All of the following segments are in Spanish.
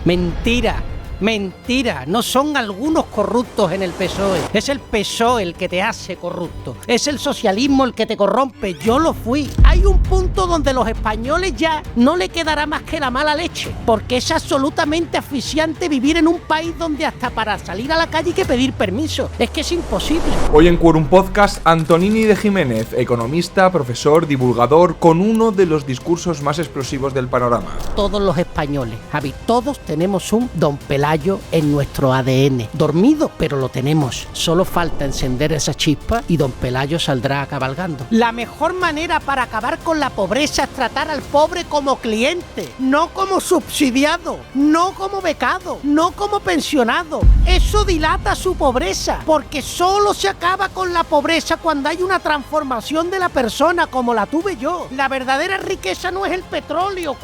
Mentira. Mentira, no son algunos corruptos en el PSOE, es el PSOE el que te hace corrupto, es el socialismo el que te corrompe, yo lo fui. Hay un punto donde los españoles ya no le quedará más que la mala leche, porque es absolutamente asfixiante vivir en un país donde hasta para salir a la calle hay que pedir permiso, es que es imposible. Hoy en Quorum Podcast, Antonini de Jiménez, economista, profesor, divulgador, con uno de los discursos más explosivos del panorama. Todos los españoles, Javi, todos tenemos un Don Pelayo en nuestro ADN. Dormido, pero lo tenemos. Solo falta encender esa chispa y Don Pelayo saldrá cabalgando. La mejor manera para acabar con la pobreza es tratar al pobre como cliente, no como subsidiado, no como becado, no como pensionado. Eso dilata su pobreza, porque solo se acaba con la pobreza cuando hay una transformación de la persona como la tuve yo. La verdadera riqueza no es el petróleo.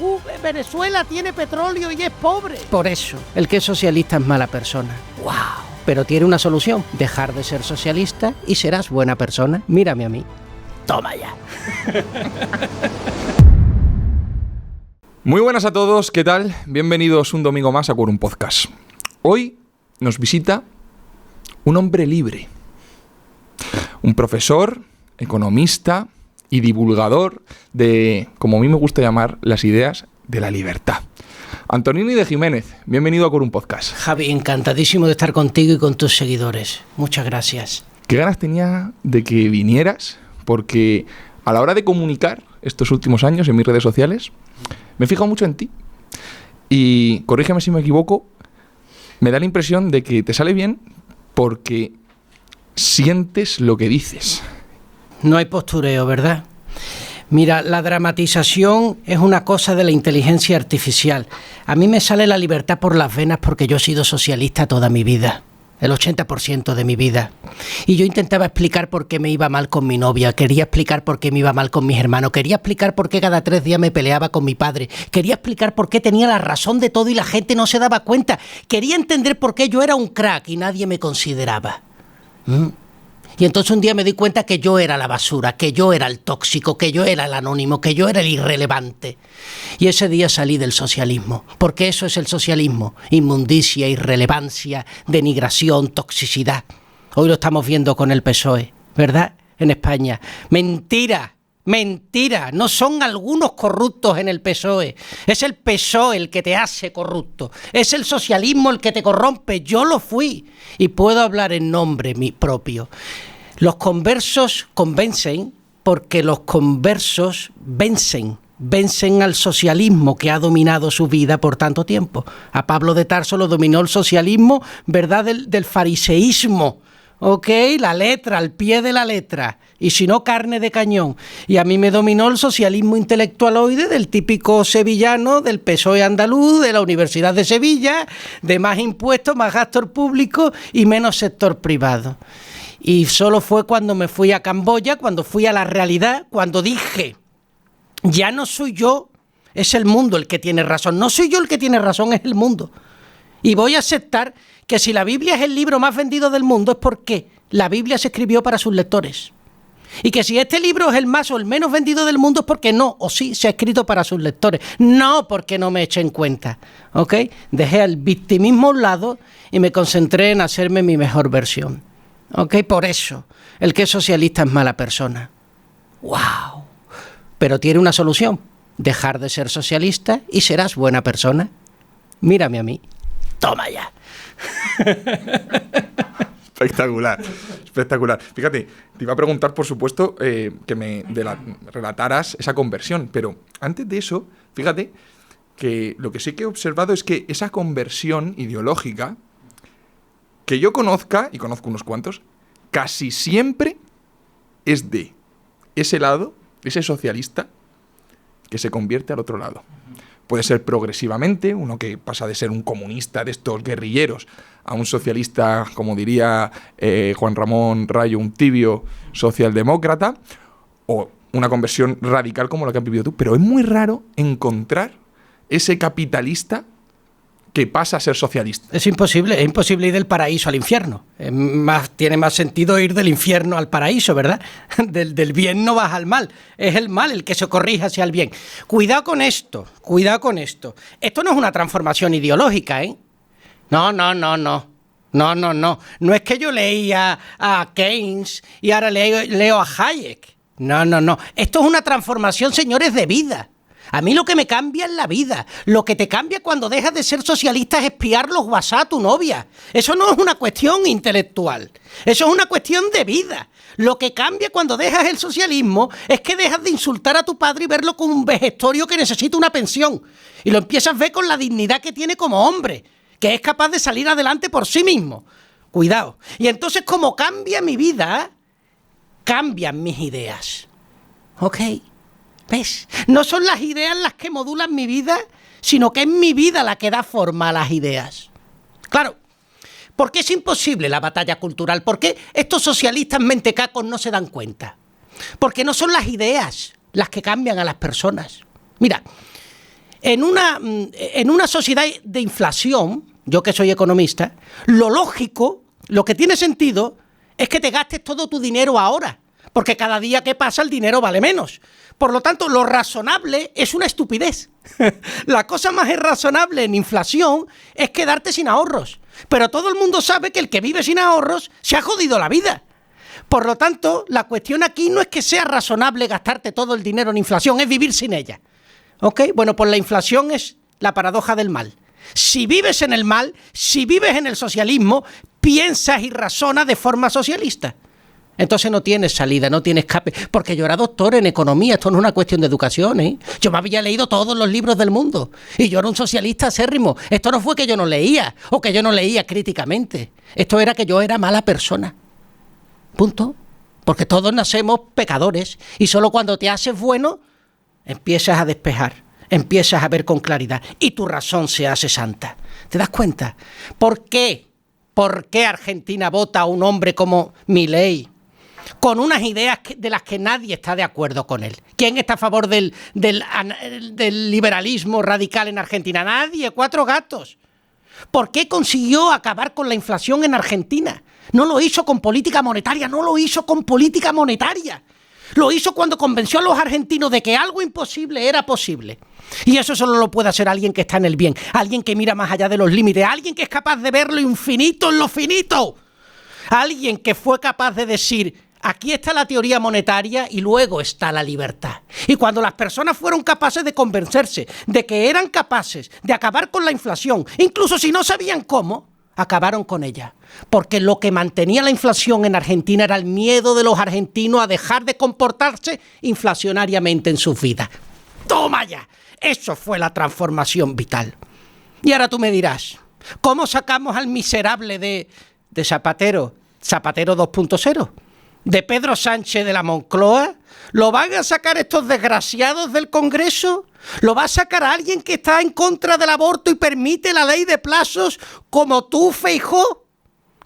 Venezuela tiene petróleo y es pobre. Por eso, el que es socialista es mala persona. ¡Wow! Pero tiene una solución. Dejar de ser socialista y serás buena persona. Mírame a mí. Toma ya. Muy buenas a todos, ¿qué tal? Bienvenidos un domingo más a Quorum Podcast. Hoy nos visita un hombre libre. Un profesor, economista y divulgador de, como a mí me gusta llamar, las ideas de la libertad. Antonini de Jiménez, bienvenido a Quorum Podcast. Javi, encantadísimo de estar contigo y con tus seguidores. Muchas gracias. Qué ganas tenía de que vinieras, porque a la hora de comunicar estos últimos años en mis redes sociales, me he fijado mucho en ti. Y, corrígeme si me equivoco, me da la impresión de que te sale bien porque sientes lo que dices. No hay postureo, ¿verdad? Mira, la dramatización es una cosa de la inteligencia artificial. A mí me sale la libertad por las venas porque yo he sido socialista toda mi vida, el 80% de mi vida. Y yo intentaba explicar por qué me iba mal con mi novia, quería explicar por qué me iba mal con mis hermanos, quería explicar por qué cada 3 días me peleaba con mi padre, quería explicar por qué tenía la razón de todo y la gente no se daba cuenta, quería entender por qué yo era un crack y nadie me consideraba. Y entonces un día me di cuenta que yo era la basura, que yo era el tóxico, que yo era el anónimo, que yo era el irrelevante. Y ese día salí del socialismo, porque eso es el socialismo: inmundicia, irrelevancia, denigración, toxicidad. Hoy lo estamos viendo con el PSOE, ¿verdad? En España. ¡Mentira! Mentira, no son algunos corruptos en el PSOE, es el PSOE el que te hace corrupto, es el socialismo el que te corrompe, yo lo fui y puedo hablar en nombre propio. Los conversos convencen porque los conversos vencen al socialismo que ha dominado su vida por tanto tiempo. A Pablo de Tarso lo dominó el socialismo, ¿verdad? Del fariseísmo. Ok, la letra, al pie de la letra, y si no, carne de cañón. Y a mí me dominó el socialismo intelectualoide del típico sevillano, del PSOE andaluz, de la Universidad de Sevilla, de más impuestos, más gasto público y menos sector privado. Y solo fue cuando me fui a Camboya, cuando fui a la realidad, cuando dije, ya no soy yo, es el mundo el que tiene razón. No soy yo el que tiene razón, es el mundo. Y voy a aceptar que si la Biblia es el libro más vendido del mundo es porque la Biblia se escribió para sus lectores. Y que si este libro es el más o el menos vendido del mundo es porque no, o sí, se ha escrito para sus lectores. No porque no me echen cuenta, ¿ok? Dejé el victimismo a un lado y me concentré en hacerme mi mejor versión, ¿ok? Por eso, el que es socialista es mala persona. ¡Wow! Pero tiene una solución: dejar de ser socialista y serás buena persona. Mírame a mí. Toma ya. Espectacular, espectacular. Fíjate, te iba a preguntar, por supuesto, que me relataras esa conversión, pero antes de eso, fíjate que lo que sí que he observado es que esa conversión ideológica, que yo conozca, y conozco unos cuantos, casi siempre es de ese lado, ese socialista, que se convierte al otro lado. Puede ser progresivamente, uno que pasa de ser un comunista de estos guerrilleros a un socialista, como diría Juan Ramón Rayo, un tibio socialdemócrata, o una conversión radical como la que has vivido tú. Pero es muy raro encontrar ese capitalista que pasa a ser socialista. Es imposible ir del paraíso al infierno. Tiene más sentido ir del infierno al paraíso, ¿verdad? Del bien no vas al mal. Es el mal el que se corrige hacia el bien. Cuidado con esto, cuidado con esto. Esto no es una transformación ideológica, ¿eh? No. No es que yo leía a Keynes y ahora leo a Hayek. No. Esto es una transformación, señores, de vida. A mí lo que me cambia es la vida. Lo que te cambia cuando dejas de ser socialista es espiar los WhatsApp a tu novia. Eso no es una cuestión intelectual. Eso es una cuestión de vida. Lo que cambia cuando dejas el socialismo es que dejas de insultar a tu padre y verlo como un vejestorio que necesita una pensión. Y lo empiezas a ver con la dignidad que tiene como hombre, que es capaz de salir adelante por sí mismo. Cuidado. Y entonces, como cambia mi vida, cambian mis ideas. ¿Ok? ¿Ves? No son las ideas las que modulan mi vida, sino que es mi vida la que da forma a las ideas. Claro, ¿por qué es imposible la batalla cultural? ¿Por qué estos socialistas mentecacos no se dan cuenta? Porque no son las ideas las que cambian a las personas. Mira, en una sociedad de inflación, yo que soy economista, lo lógico, lo que tiene sentido, es que te gastes todo tu dinero ahora, porque cada día que pasa el dinero vale menos. Por lo tanto, lo razonable es una estupidez. La cosa más irrazonable en inflación es quedarte sin ahorros. Pero todo el mundo sabe que el que vive sin ahorros se ha jodido la vida. Por lo tanto, la cuestión aquí no es que sea razonable gastarte todo el dinero en inflación, es vivir sin ella. ¿Ok? Bueno, pues la inflación es la paradoja del mal. Si vives en el mal, si vives en el socialismo, piensas y razonas de forma socialista. Entonces no tienes salida, no tienes escape, porque yo era doctor en economía, esto no es una cuestión de educación, ¿eh? Yo me había leído todos los libros del mundo y yo era un socialista acérrimo. Esto no fue que yo no leía o que yo no leía críticamente, esto era que yo era mala persona. Punto. Porque todos nacemos pecadores y solo cuando te haces bueno empiezas a despejar, empiezas a ver con claridad y tu razón se hace santa. ¿Te das cuenta? ¿Por qué? ¿Por qué Argentina vota a un hombre como Milei? Con unas ideas de las que nadie está de acuerdo con él. ¿Quién está a favor del liberalismo radical en Argentina? Nadie, 4 gatos. ¿Por qué consiguió acabar con la inflación en Argentina? No lo hizo con política monetaria, Lo hizo cuando convenció a los argentinos de que algo imposible era posible. Y eso solo lo puede hacer alguien que está en el bien, alguien que mira más allá de los límites, alguien que es capaz de ver lo infinito en lo finito. Alguien que fue capaz de decir: aquí está la teoría monetaria y luego está la libertad. Y cuando las personas fueron capaces de convencerse de que eran capaces de acabar con la inflación, incluso si no sabían cómo, acabaron con ella. Porque lo que mantenía la inflación en Argentina era el miedo de los argentinos a dejar de comportarse inflacionariamente en sus vidas. ¡Toma ya! Eso fue la transformación vital. Y ahora tú me dirás, ¿cómo sacamos al miserable de Zapatero 2.0? ¿De Pedro Sánchez de la Moncloa? ¿Lo van a sacar estos desgraciados del Congreso? ¿Lo va a sacar a alguien que está en contra del aborto y permite la ley de plazos como tú, Feijóo?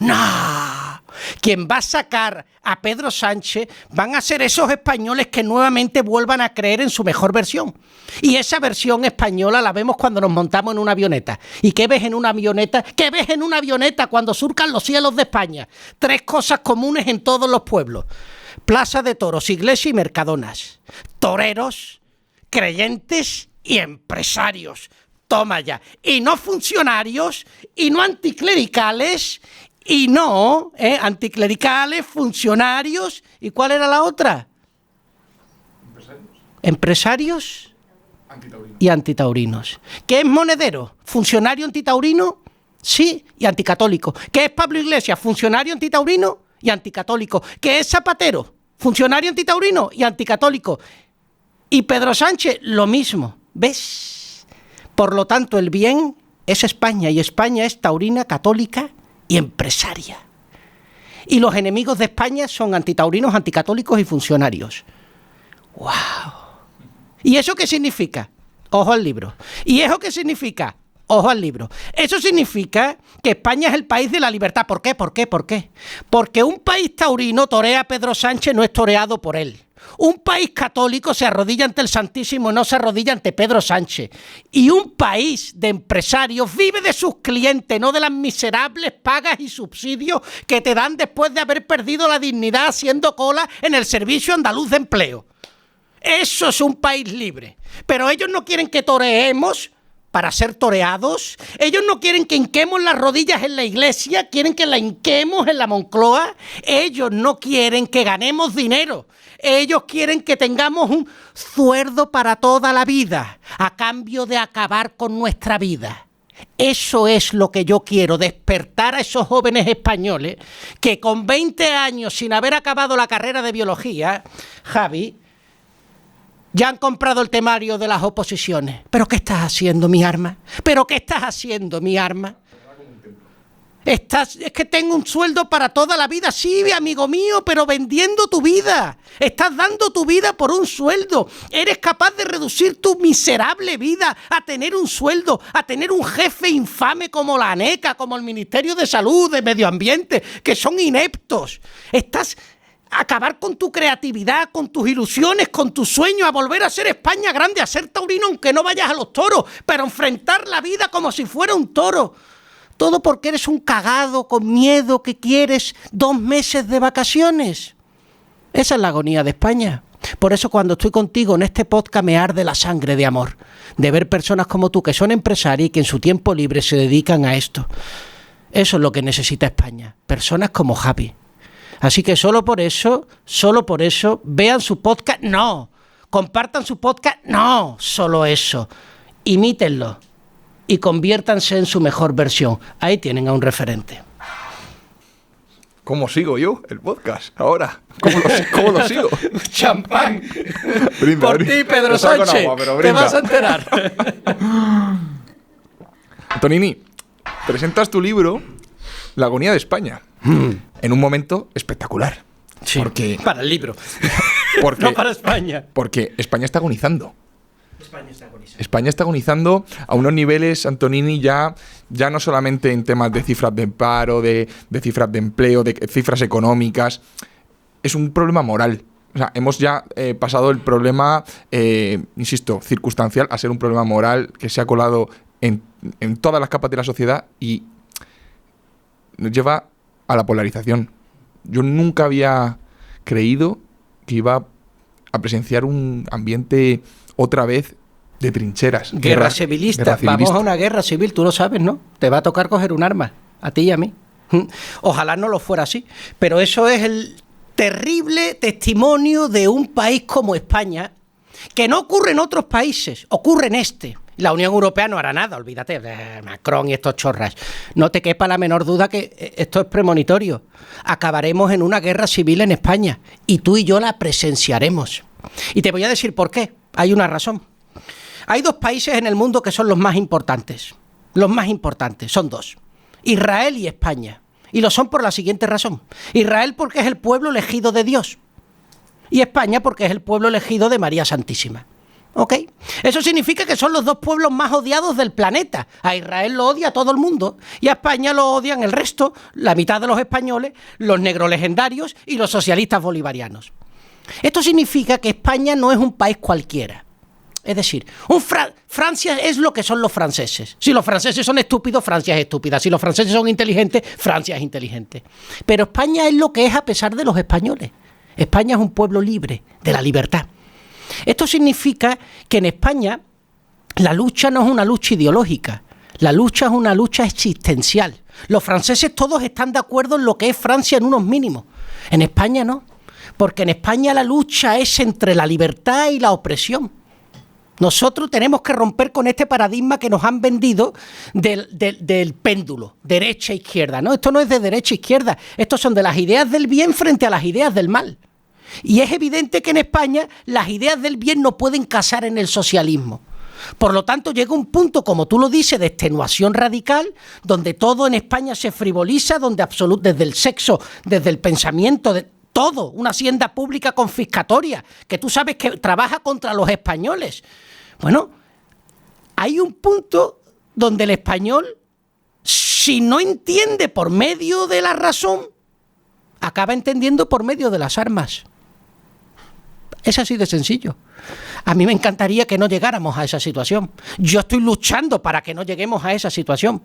¡No! Quien va a sacar a Pedro Sánchez van a ser esos españoles que nuevamente vuelvan a creer en su mejor versión. Y esa versión española la vemos cuando nos montamos en una avioneta. ¿Y qué ves en una avioneta? ¿Qué ves en una avioneta cuando surcan los cielos de España? 3 cosas comunes en todos los pueblos: plaza de toros, iglesia y mercadonas. Toreros, creyentes y empresarios. Toma ya. Y no funcionarios, y no anticlericales, y no anticlericales, funcionarios. ¿Y cuál era la otra? Empresarios y antitaurinos. ¿Qué es Monedero? ¿Funcionario antitaurino? Sí, y anticatólico. ¿Qué es Pablo Iglesias? ¿Funcionario antitaurino y anticatólico? ¿Qué es Zapatero? ¿Funcionario antitaurino y anticatólico? Y Pedro Sánchez, lo mismo. ¿Ves? Por lo tanto, el bien es España, y España es taurina, católica y empresaria. Y los enemigos de España son antitaurinos, anticatólicos y funcionarios. ¡Wow! ¿Y eso qué significa? Ojo al libro. ¿Y eso qué significa? Ojo al libro. Eso significa que España es el país de la libertad. ¿Por qué? Porque un país taurino torea a Pedro Sánchez, no es toreado por él. Un país católico se arrodilla ante el Santísimo y no se arrodilla ante Pedro Sánchez. Y un país de empresarios vive de sus clientes, no de las miserables pagas y subsidios que te dan después de haber perdido la dignidad haciendo cola en el Servicio Andaluz de Empleo. Eso es un país libre. Pero ellos no quieren que toreemos para ser toreados. Ellos no quieren que hinquemos las rodillas en la iglesia, quieren que la hinquemos en la Moncloa. Ellos no quieren que ganemos dinero. Ellos quieren que tengamos un sueldo para toda la vida, a cambio de acabar con nuestra vida. Eso es lo que yo quiero, despertar a esos jóvenes españoles que con 20 años sin haber acabado la carrera de biología, Javi, ya han comprado el temario de las oposiciones. ¿Pero qué estás haciendo, mi arma? ¿Pero qué estás haciendo, mi arma? Es que tengo un sueldo para toda la vida. Sí, amigo mío, pero vendiendo tu vida. Estás dando tu vida por un sueldo. Eres capaz de reducir tu miserable vida a tener un sueldo, a tener un jefe infame como la ANECA, como el Ministerio de Salud, de Medio Ambiente, que son ineptos. Acabar con tu creatividad, con tus ilusiones, con tus sueños, a volver a ser España grande, a ser taurino aunque no vayas a los toros, pero enfrentar la vida como si fuera un toro. Todo porque eres un cagado con miedo que quieres 2 meses de vacaciones. Esa es la agonía de España. Por eso cuando estoy contigo en este podcast me arde la sangre de amor, de ver personas como tú que son empresarias y que en su tiempo libre se dedican a esto. Eso es lo que necesita España, personas como Javi. Así que solo por eso, vean su podcast, no. Compartan su podcast, no. Solo eso. Imítenlo y conviértanse en su mejor versión. Ahí tienen a un referente. ¿Cómo sigo yo el podcast ahora? ¿Cómo lo sigo? Champán. Brinda, por ti, Pedro Sánchez. Agua, te vas a enterar. Antonini, presentas tu libro La agonía de España. En un momento espectacular. Sí, para el libro. No para España. Porque España está agonizando. España está agonizando a unos niveles, Antonini, ya no solamente en temas de cifras de paro, de cifras de empleo, de cifras económicas. Es un problema moral. O sea, hemos ya pasado el problema, insisto, circunstancial, a ser un problema moral que se ha colado en todas las capas de la sociedad y nos lleva a la polarización. Yo nunca había creído que iba a presenciar un ambiente otra vez de trincheras. Guerra civilista. Vamos a una guerra civil, tú lo sabes, ¿no? Te va a tocar coger un arma, a ti y a mí. Ojalá no lo fuera así, pero eso es el terrible testimonio de un país como España, que no ocurre en otros países, ocurre en este. La Unión Europea no hará nada, olvídate de Macron y estos chorras. No te quepa la menor duda que esto es premonitorio. Acabaremos en una guerra civil en España y tú y yo la presenciaremos. Y te voy a decir por qué. Hay una razón. Hay 2 países en el mundo que son los más importantes. Los más importantes, son 2. Israel y España. Y lo son por la siguiente razón. Israel porque es el pueblo elegido de Dios. Y España porque es el pueblo elegido de María Santísima. ¿Ok? Eso significa que son los 2 pueblos más odiados del planeta. A Israel lo odia todo el mundo y a España lo odian el resto, la mitad de los españoles, los negrolegendarios y los socialistas bolivarianos. Esto significa que España no es un país cualquiera. Es decir, Francia es lo que son los franceses. Si los franceses son estúpidos, Francia es estúpida. Si los franceses son inteligentes, Francia es inteligente. Pero España es lo que es a pesar de los españoles. España es un pueblo libre, de la libertad. Esto significa que en España la lucha no es una lucha ideológica, la lucha es una lucha existencial. Los franceses todos están de acuerdo en lo que es Francia en unos mínimos. En España no, porque en España la lucha es entre la libertad y la opresión. Nosotros tenemos que romper con este paradigma que nos han vendido del péndulo, derecha e izquierda. No, esto no es de derecha e izquierda, estos son de las ideas del bien frente a las ideas del mal. Y es evidente que en España las ideas del bien no pueden casar en el socialismo. Por lo tanto, llega un punto, como tú lo dices, de extenuación radical, donde todo en España se frivoliza, donde desde el sexo, desde el pensamiento, de todo, una hacienda pública confiscatoria, que tú sabes que trabaja contra los españoles. Bueno, hay un punto donde el español, si no entiende por medio de la razón, acaba entendiendo por medio de las armas. Es así de sencillo. A mí me encantaría que no llegáramos a esa situación. Yo estoy luchando para que no lleguemos a esa situación.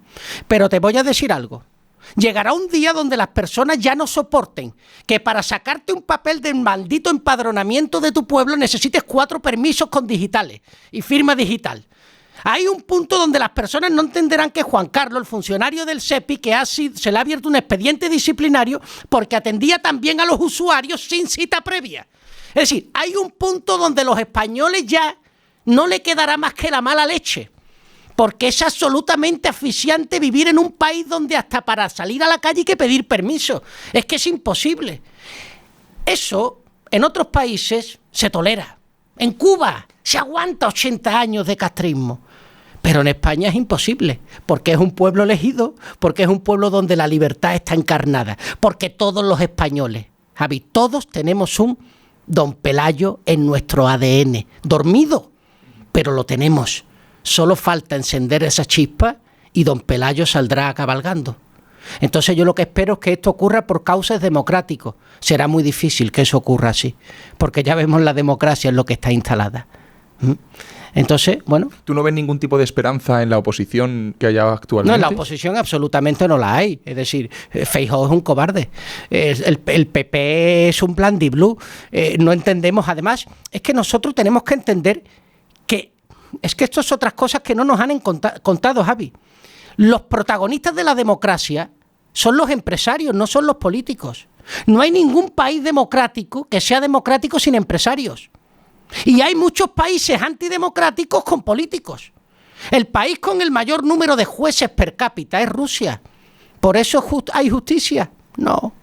Pero te voy a decir algo. Llegará un día donde las personas ya no soporten que para sacarte un papel del maldito empadronamiento de tu pueblo necesites 4 permisos con digitales y firma digital. Hay un punto donde las personas no entenderán que Juan Carlos, el funcionario del SEPI, se le ha abierto un expediente disciplinario porque atendía también a los usuarios sin cita previa. Es decir, hay un punto donde los españoles ya no le quedará más que la mala leche, porque es absolutamente asfixiante vivir en un país donde hasta para salir a la calle hay que pedir permiso. Es que es imposible. Eso en otros países se tolera. En Cuba se aguanta 80 años de castrismo. Pero en España es imposible, porque es un pueblo elegido, porque es un pueblo donde la libertad está encarnada, porque todos los españoles, Javi, todos tenemos un Don Pelayo en nuestro ADN, dormido, pero lo tenemos. Solo falta encender esa chispa y Don Pelayo saldrá cabalgando. Entonces yo lo que espero es que esto ocurra por causas democráticas. Será muy difícil que eso ocurra así, porque ya vemos la democracia en lo que está instalada. Entonces, bueno... ¿Tú no ves ningún tipo de esperanza en la oposición que haya actualmente? No, en la oposición absolutamente no la hay. Es decir, Feijóo es un cobarde. El PP es un blandiblue. No entendemos. Además, es que nosotros tenemos que entender que... Es que esto es otras cosas que no nos han contado, Javi. Los protagonistas de la democracia son los empresarios, no son los políticos. No hay ningún país democrático que sea democrático sin empresarios. Y hay muchos países antidemocráticos con políticos. El país con el mayor número de jueces per cápita es Rusia. ¿Por eso hay justicia? No.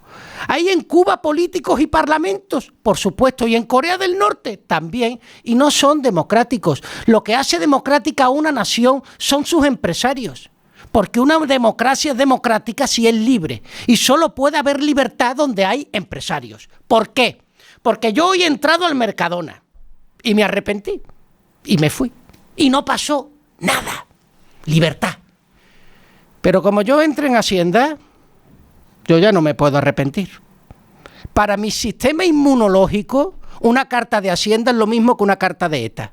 ¿Hay en Cuba políticos y parlamentos? Por supuesto. ¿Y en Corea del Norte? También. Y no son democráticos. Lo que hace democrática a una nación son sus empresarios. Porque una democracia es democrática si es libre. Y solo puede haber libertad donde hay empresarios. ¿Por qué? Porque yo hoy he entrado al Mercadona y me arrepentí. Y me fui. Y no pasó nada. Libertad. Pero como yo entré en Hacienda, yo ya no me puedo arrepentir. Para mi sistema inmunológico, una carta de Hacienda es lo mismo que una carta de ETA.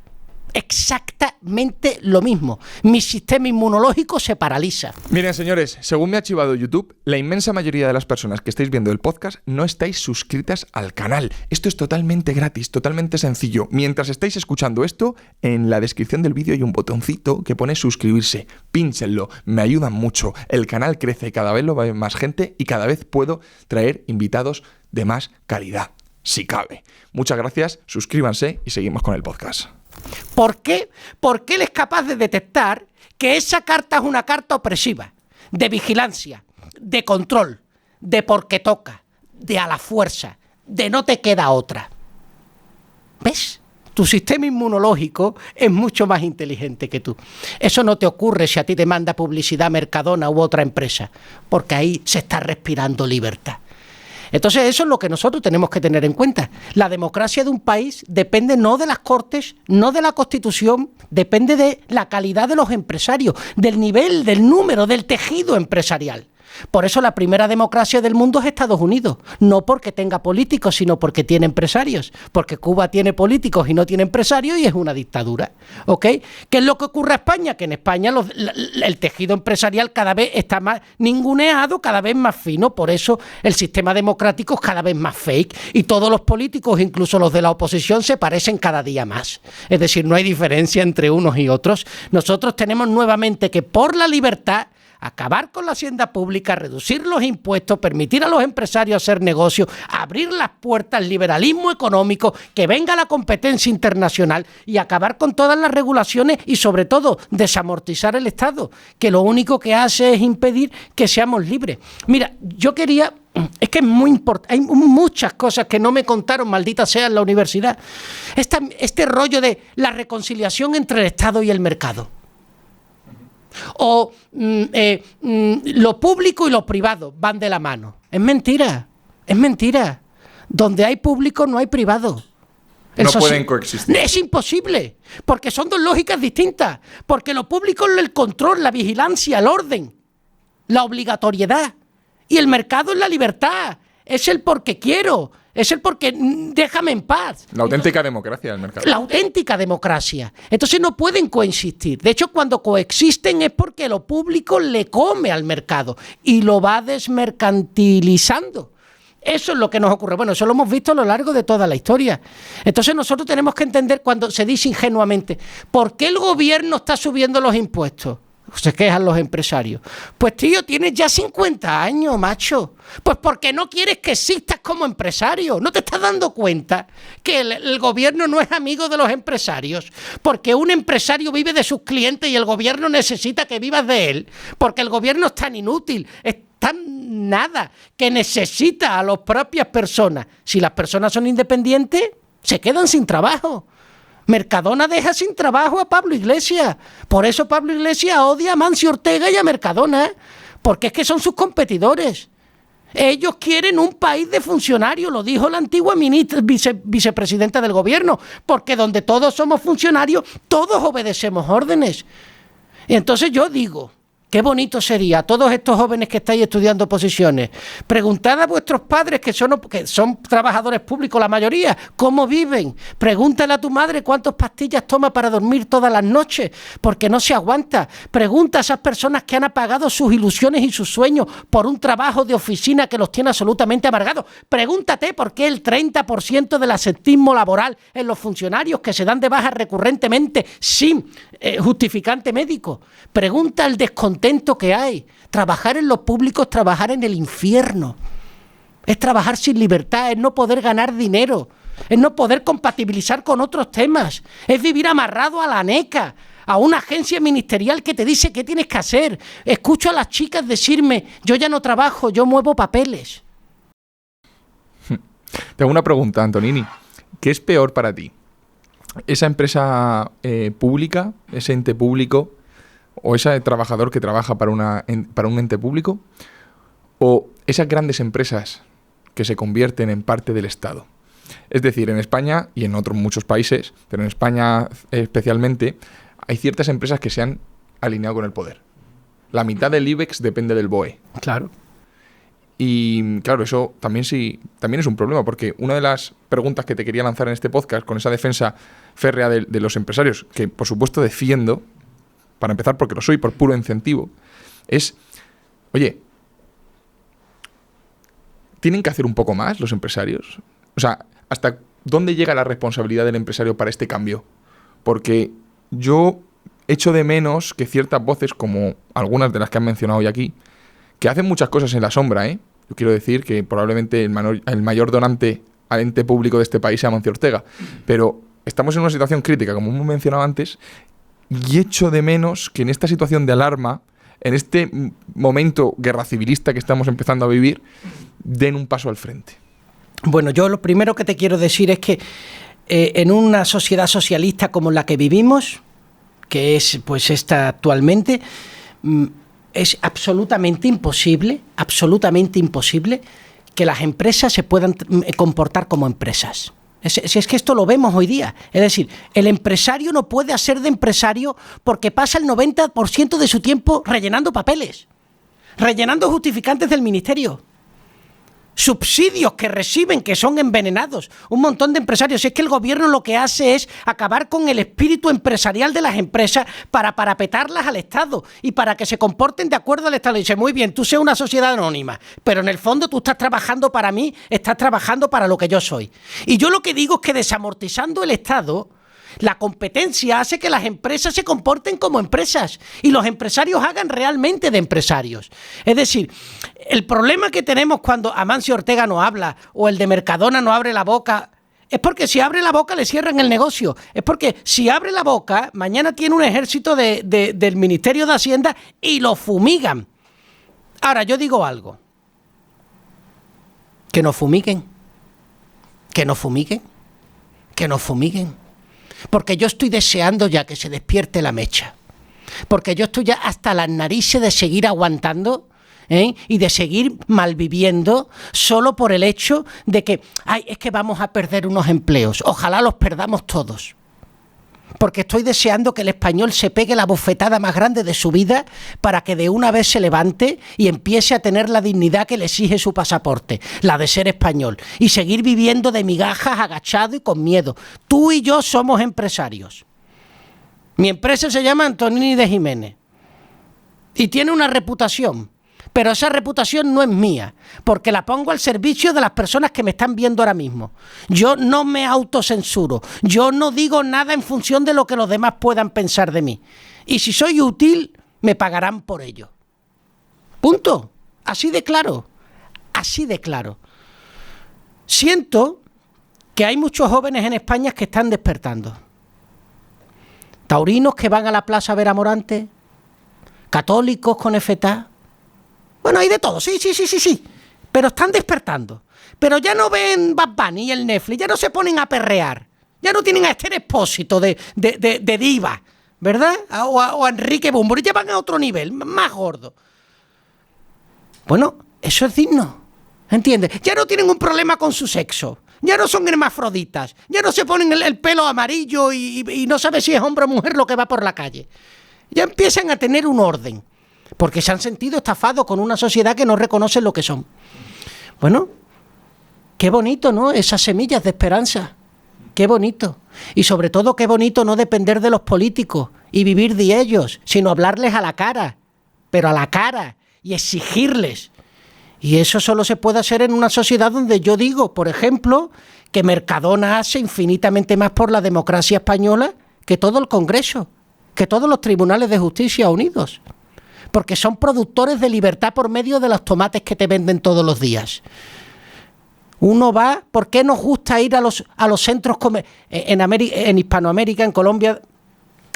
Exactamente lo mismo. Mi sistema inmunológico se paraliza. Miren, señores, según me ha archivado YouTube, la inmensa mayoría de las personas que estáis viendo el podcast no estáis suscritas al canal. Esto es totalmente gratis, totalmente sencillo. Mientras estáis escuchando esto, en la descripción del vídeo hay un botoncito que pone suscribirse. Pínchenlo, me ayudan mucho. El canal crece, cada vez lo ve más gente y cada vez puedo traer invitados de más calidad, si cabe. Muchas gracias, suscríbanse y seguimos con el podcast. ¿Por qué? Porque él es capaz de detectar que esa carta es una carta opresiva, de vigilancia, de control, de porque toca, de a la fuerza, de no te queda otra. ¿Ves? Tu sistema inmunológico es mucho más inteligente que tú. Eso no te ocurre si a ti te manda publicidad Mercadona u otra empresa, porque ahí se está respirando libertad. Entonces eso es lo que nosotros tenemos que tener en cuenta. La democracia de un país depende no de las Cortes, no de la Constitución, depende de la calidad de los empresarios, del nivel, del número, del tejido empresarial. Por eso la primera democracia del mundo es Estados Unidos, no porque tenga políticos, sino porque tiene empresarios, porque Cuba tiene políticos y no tiene empresarios y es una dictadura, ¿ok? ¿Qué es lo que ocurre a España? Que en España el tejido empresarial cada vez está más ninguneado, cada vez más fino, por eso el sistema democrático es cada vez más fake y todos los políticos, incluso los de la oposición, se parecen cada día más. Es decir, no hay diferencia entre unos y otros. Nosotros tenemos nuevamente que por la libertad acabar con la hacienda pública, reducir los impuestos, permitir a los empresarios hacer negocios, abrir las puertas al liberalismo económico, que venga la competencia internacional y acabar con todas las regulaciones y sobre todo desamortizar el Estado, que lo único que hace es impedir que seamos libres. Mira, yo quería... Es que es muy importante, hay muchas cosas que no me contaron, maldita sea, en la universidad. Este rollo de la reconciliación entre el Estado y el mercado. O lo público y lo privado van de la mano. Es mentira, es mentira. Donde hay público no hay privado. No pueden coexistir. Es imposible, porque son dos lógicas distintas. Porque lo público es el control, la vigilancia, el orden, la obligatoriedad. Y el mercado es la libertad, es el porque quiero, Es el porque déjame en paz. La auténtica democracia del mercado. La auténtica democracia. Entonces no pueden coexistir. De hecho, cuando coexisten es porque lo público le come al mercado y lo va desmercantilizando. Eso es lo que nos ocurre. Bueno, eso lo hemos visto a lo largo de toda la historia. Entonces nosotros tenemos que entender cuando se dice ingenuamente, ¿por qué el gobierno está subiendo los impuestos? Se quejan los empresarios. Pues tío, tienes ya 50 años, macho. Pues porque no quieres que existas como empresario. ¿No te estás dando cuenta que el gobierno no es amigo de los empresarios? Porque un empresario vive de sus clientes y el gobierno necesita que vivas de él. Porque el gobierno es tan inútil, es tan nada, que necesita a las propias personas. Si las personas son independientes, se quedan sin trabajo. Mercadona deja sin trabajo a Pablo Iglesias. Por eso Pablo Iglesias odia a Mancio Ortega y a Mercadona, porque es que son sus competidores. Ellos quieren un país de funcionarios, lo dijo la antigua vicepresidenta del gobierno, porque donde todos somos funcionarios, todos obedecemos órdenes. Y entonces yo digo, qué bonito sería a todos estos jóvenes que estáis estudiando oposiciones. Preguntad a vuestros padres, que son trabajadores públicos la mayoría, cómo viven. Pregúntale a tu madre cuántas pastillas toma para dormir todas las noches, porque no se aguanta. Pregunta a esas personas que han apagado sus ilusiones y sus sueños por un trabajo de oficina que los tiene absolutamente amargados. Pregúntate por qué el 30% del absentismo laboral en los funcionarios que se dan de baja recurrentemente sin justificante médico. Pregunta al descontento que hay. Trabajar en lo público es trabajar en el infierno. Es trabajar sin libertad, es no poder ganar dinero, es no poder compatibilizar con otros temas, es vivir amarrado a la ANECA, a una agencia ministerial que te dice qué tienes que hacer. Escucho a las chicas decirme, yo ya no trabajo, yo muevo papeles. Tengo una pregunta, Antonini. ¿Qué es peor para ti? ¿Esa empresa pública, ese ente público, o ese trabajador que trabaja para un ente público, o esas grandes empresas que se convierten en parte del Estado? Es decir, en España y en otros muchos países, pero en España especialmente, hay ciertas empresas que se han alineado con el poder. La mitad del IBEX depende del BOE. Claro. Y claro, eso también es un problema, porque una de las preguntas que te quería lanzar en este podcast, con esa defensa férrea de los empresarios, que por supuesto defiendo, para empezar porque lo soy por puro incentivo, es, oye, ¿tienen que hacer un poco más los empresarios? O sea, ¿hasta dónde llega la responsabilidad del empresario para este cambio? Porque yo echo de menos que ciertas voces, como algunas de las que han mencionado hoy aquí, que hacen muchas cosas en la sombra, ¿eh? Yo quiero decir que probablemente el mayor donante al ente público de este país sea Mancio Ortega, pero estamos en una situación crítica, como hemos mencionado antes, y echo de menos que en esta situación de alarma, en este momento guerra civilista que estamos empezando a vivir, den un paso al frente. Bueno, yo lo primero que te quiero decir es que en una sociedad socialista como la que vivimos, que es pues esta actualmente, es absolutamente imposible que las empresas se puedan comportar como empresas. Si es que esto lo vemos hoy día. Es decir, el empresario no puede hacer de empresario porque pasa el 90% de su tiempo rellenando papeles, rellenando justificantes del ministerio, subsidios que reciben que son envenenados. Un montón de empresarios. Si es que el gobierno lo que hace es acabar con el espíritu empresarial de las empresas para parapetarlas al Estado y para que se comporten de acuerdo al Estado. Y dice, muy bien, tú seas una sociedad anónima, pero en el fondo tú estás trabajando para mí, estás trabajando para lo que yo soy. Y yo lo que digo es que desamortizando el Estado, la competencia hace que las empresas se comporten como empresas y los empresarios hagan realmente de empresarios. Es decir, el problema que tenemos cuando Amancio Ortega no habla o el de Mercadona no abre la boca es porque si abre la boca le cierran el negocio. Es porque si abre la boca, mañana tiene un ejército del Ministerio de Hacienda y lo fumigan. Ahora, yo digo algo. Que nos fumiguen. Que nos fumiguen. Que nos fumiguen. Porque yo estoy deseando ya que se despierte la mecha. Porque yo estoy ya hasta las narices de seguir aguantando, y de seguir malviviendo solo por el hecho de que, es que vamos a perder unos empleos. Ojalá los perdamos todos. porque estoy deseando que el español se pegue la bofetada más grande de su vida para que de una vez se levante y empiece a tener la dignidad que le exige su pasaporte, la de ser español, y seguir viviendo de migajas agachado y con miedo. Tú y yo somos empresarios. Mi empresa se llama Antonini de Jiménez y tiene una reputación, pero esa reputación no es mía, porque la pongo al servicio de las personas que me están viendo ahora mismo. Yo no me autocensuro, yo no digo nada en función de lo que los demás puedan pensar de mí. Y si soy útil, me pagarán por ello. Punto. Así de claro. Así de claro. Siento que hay muchos jóvenes en España que están despertando. Taurinos que van a la plaza a ver a Morante, católicos con FTA. Bueno, hay de todo, sí. Pero están despertando. Pero ya no ven Bad Bunny y el Netflix, ya no se ponen a perrear. Ya no tienen a Esther Expósito de diva, ¿verdad? O a Enrique Bunbury, ya van a otro nivel, más gordo. Bueno, eso es digno, ¿entiendes? Ya no tienen un problema con su sexo. Ya no son hermafroditas, ya no se ponen el pelo amarillo y no sabe si es hombre o mujer lo que va por la calle. Ya empiezan a tener un orden, porque se han sentido estafados con una sociedad que no reconoce lo que son. Bueno, qué bonito, ¿no? Esas semillas de esperanza, qué bonito. Y sobre todo qué bonito no depender de los políticos y vivir de ellos, sino hablarles a la cara, pero a la cara, y exigirles. Y eso solo se puede hacer en una sociedad donde yo digo, por ejemplo, que Mercadona hace infinitamente más por la democracia española que todo el Congreso, que todos los tribunales de justicia unidos. Porque son productores de libertad por medio de los tomates que te venden todos los días. Uno va, ¿por qué nos gusta ir a los centros en Hispanoamérica, en Colombia?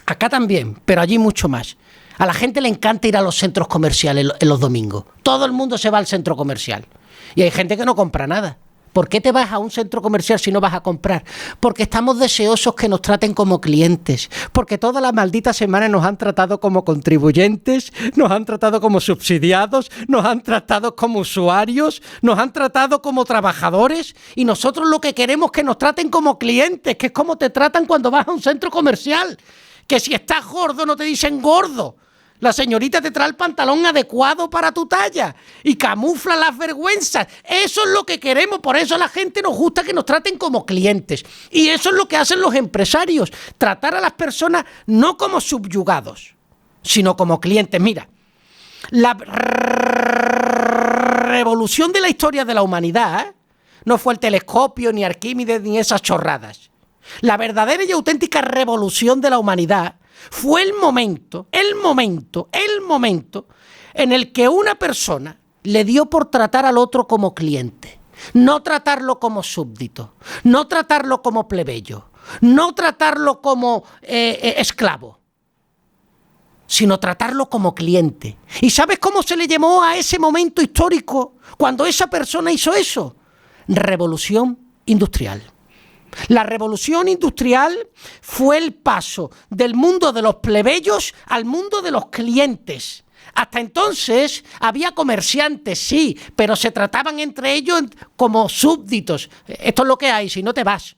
Acá también, pero allí mucho más. A la gente le encanta ir a los centros comerciales en los domingos. Todo el mundo se va al centro comercial. Y hay gente que no compra nada. ¿Por qué te vas a un centro comercial si no vas a comprar? Porque estamos deseosos que nos traten como clientes. Porque toda la maldita semana nos han tratado como contribuyentes, nos han tratado como subsidiados, nos han tratado como usuarios, nos han tratado como trabajadores. Y nosotros lo que queremos es que nos traten como clientes, que es como te tratan cuando vas a un centro comercial. Que si estás gordo no te dicen gordo. La señorita te trae el pantalón adecuado para tu talla y camufla las vergüenzas. Eso es lo que queremos, por eso a la gente nos gusta que nos traten como clientes. Y eso es lo que hacen los empresarios, tratar a las personas no como subyugados, sino como clientes. Mira, la revolución de la historia de la humanidad no fue el telescopio, ni Arquímedes, ni esas chorradas. La verdadera y auténtica revolución de la humanidad fue el momento en el que una persona le dio por tratar al otro como cliente, no tratarlo como súbdito, no tratarlo como plebeyo, no tratarlo como esclavo, sino tratarlo como cliente. ¿Y sabes cómo se le llamó a ese momento histórico cuando esa persona hizo eso? Revolución industrial. La revolución industrial fue el paso del mundo de los plebeyos al mundo de los clientes. Hasta entonces había comerciantes, sí, pero se trataban entre ellos como súbditos. Esto es lo que hay, si no te vas.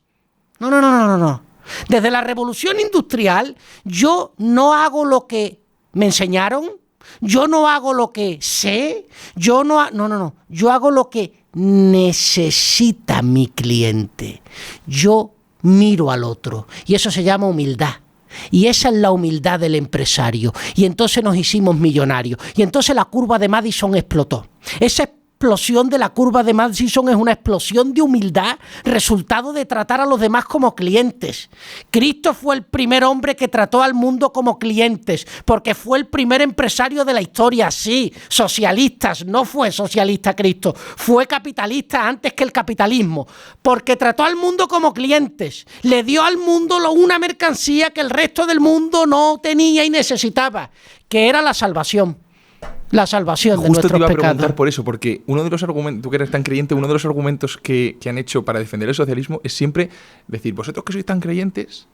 No. Desde la revolución industrial yo no hago lo que me enseñaron, yo no hago lo que sé, yo hago lo que necesita mi cliente. Yo miro al otro y eso se llama humildad. Y esa es la humildad del empresario. Y entonces nos hicimos millonarios. Y entonces la curva de Madison explotó. Esa explosión de la curva de Madison es una explosión de humildad, resultado de tratar a los demás como clientes. Cristo fue el primer hombre que trató al mundo como clientes, porque fue el primer empresario de la historia. Sí, socialistas, no fue socialista Cristo, fue capitalista antes que el capitalismo, porque trató al mundo como clientes, le dio al mundo una mercancía que el resto del mundo no tenía y necesitaba, que era la salvación. La salvación de nuestros pecados. Justo te iba a preguntar por eso, porque uno de los argumentos, tú que eres tan creyente, uno de los argumentos que han hecho para defender el socialismo es siempre decir, vosotros que sois tan creyentes,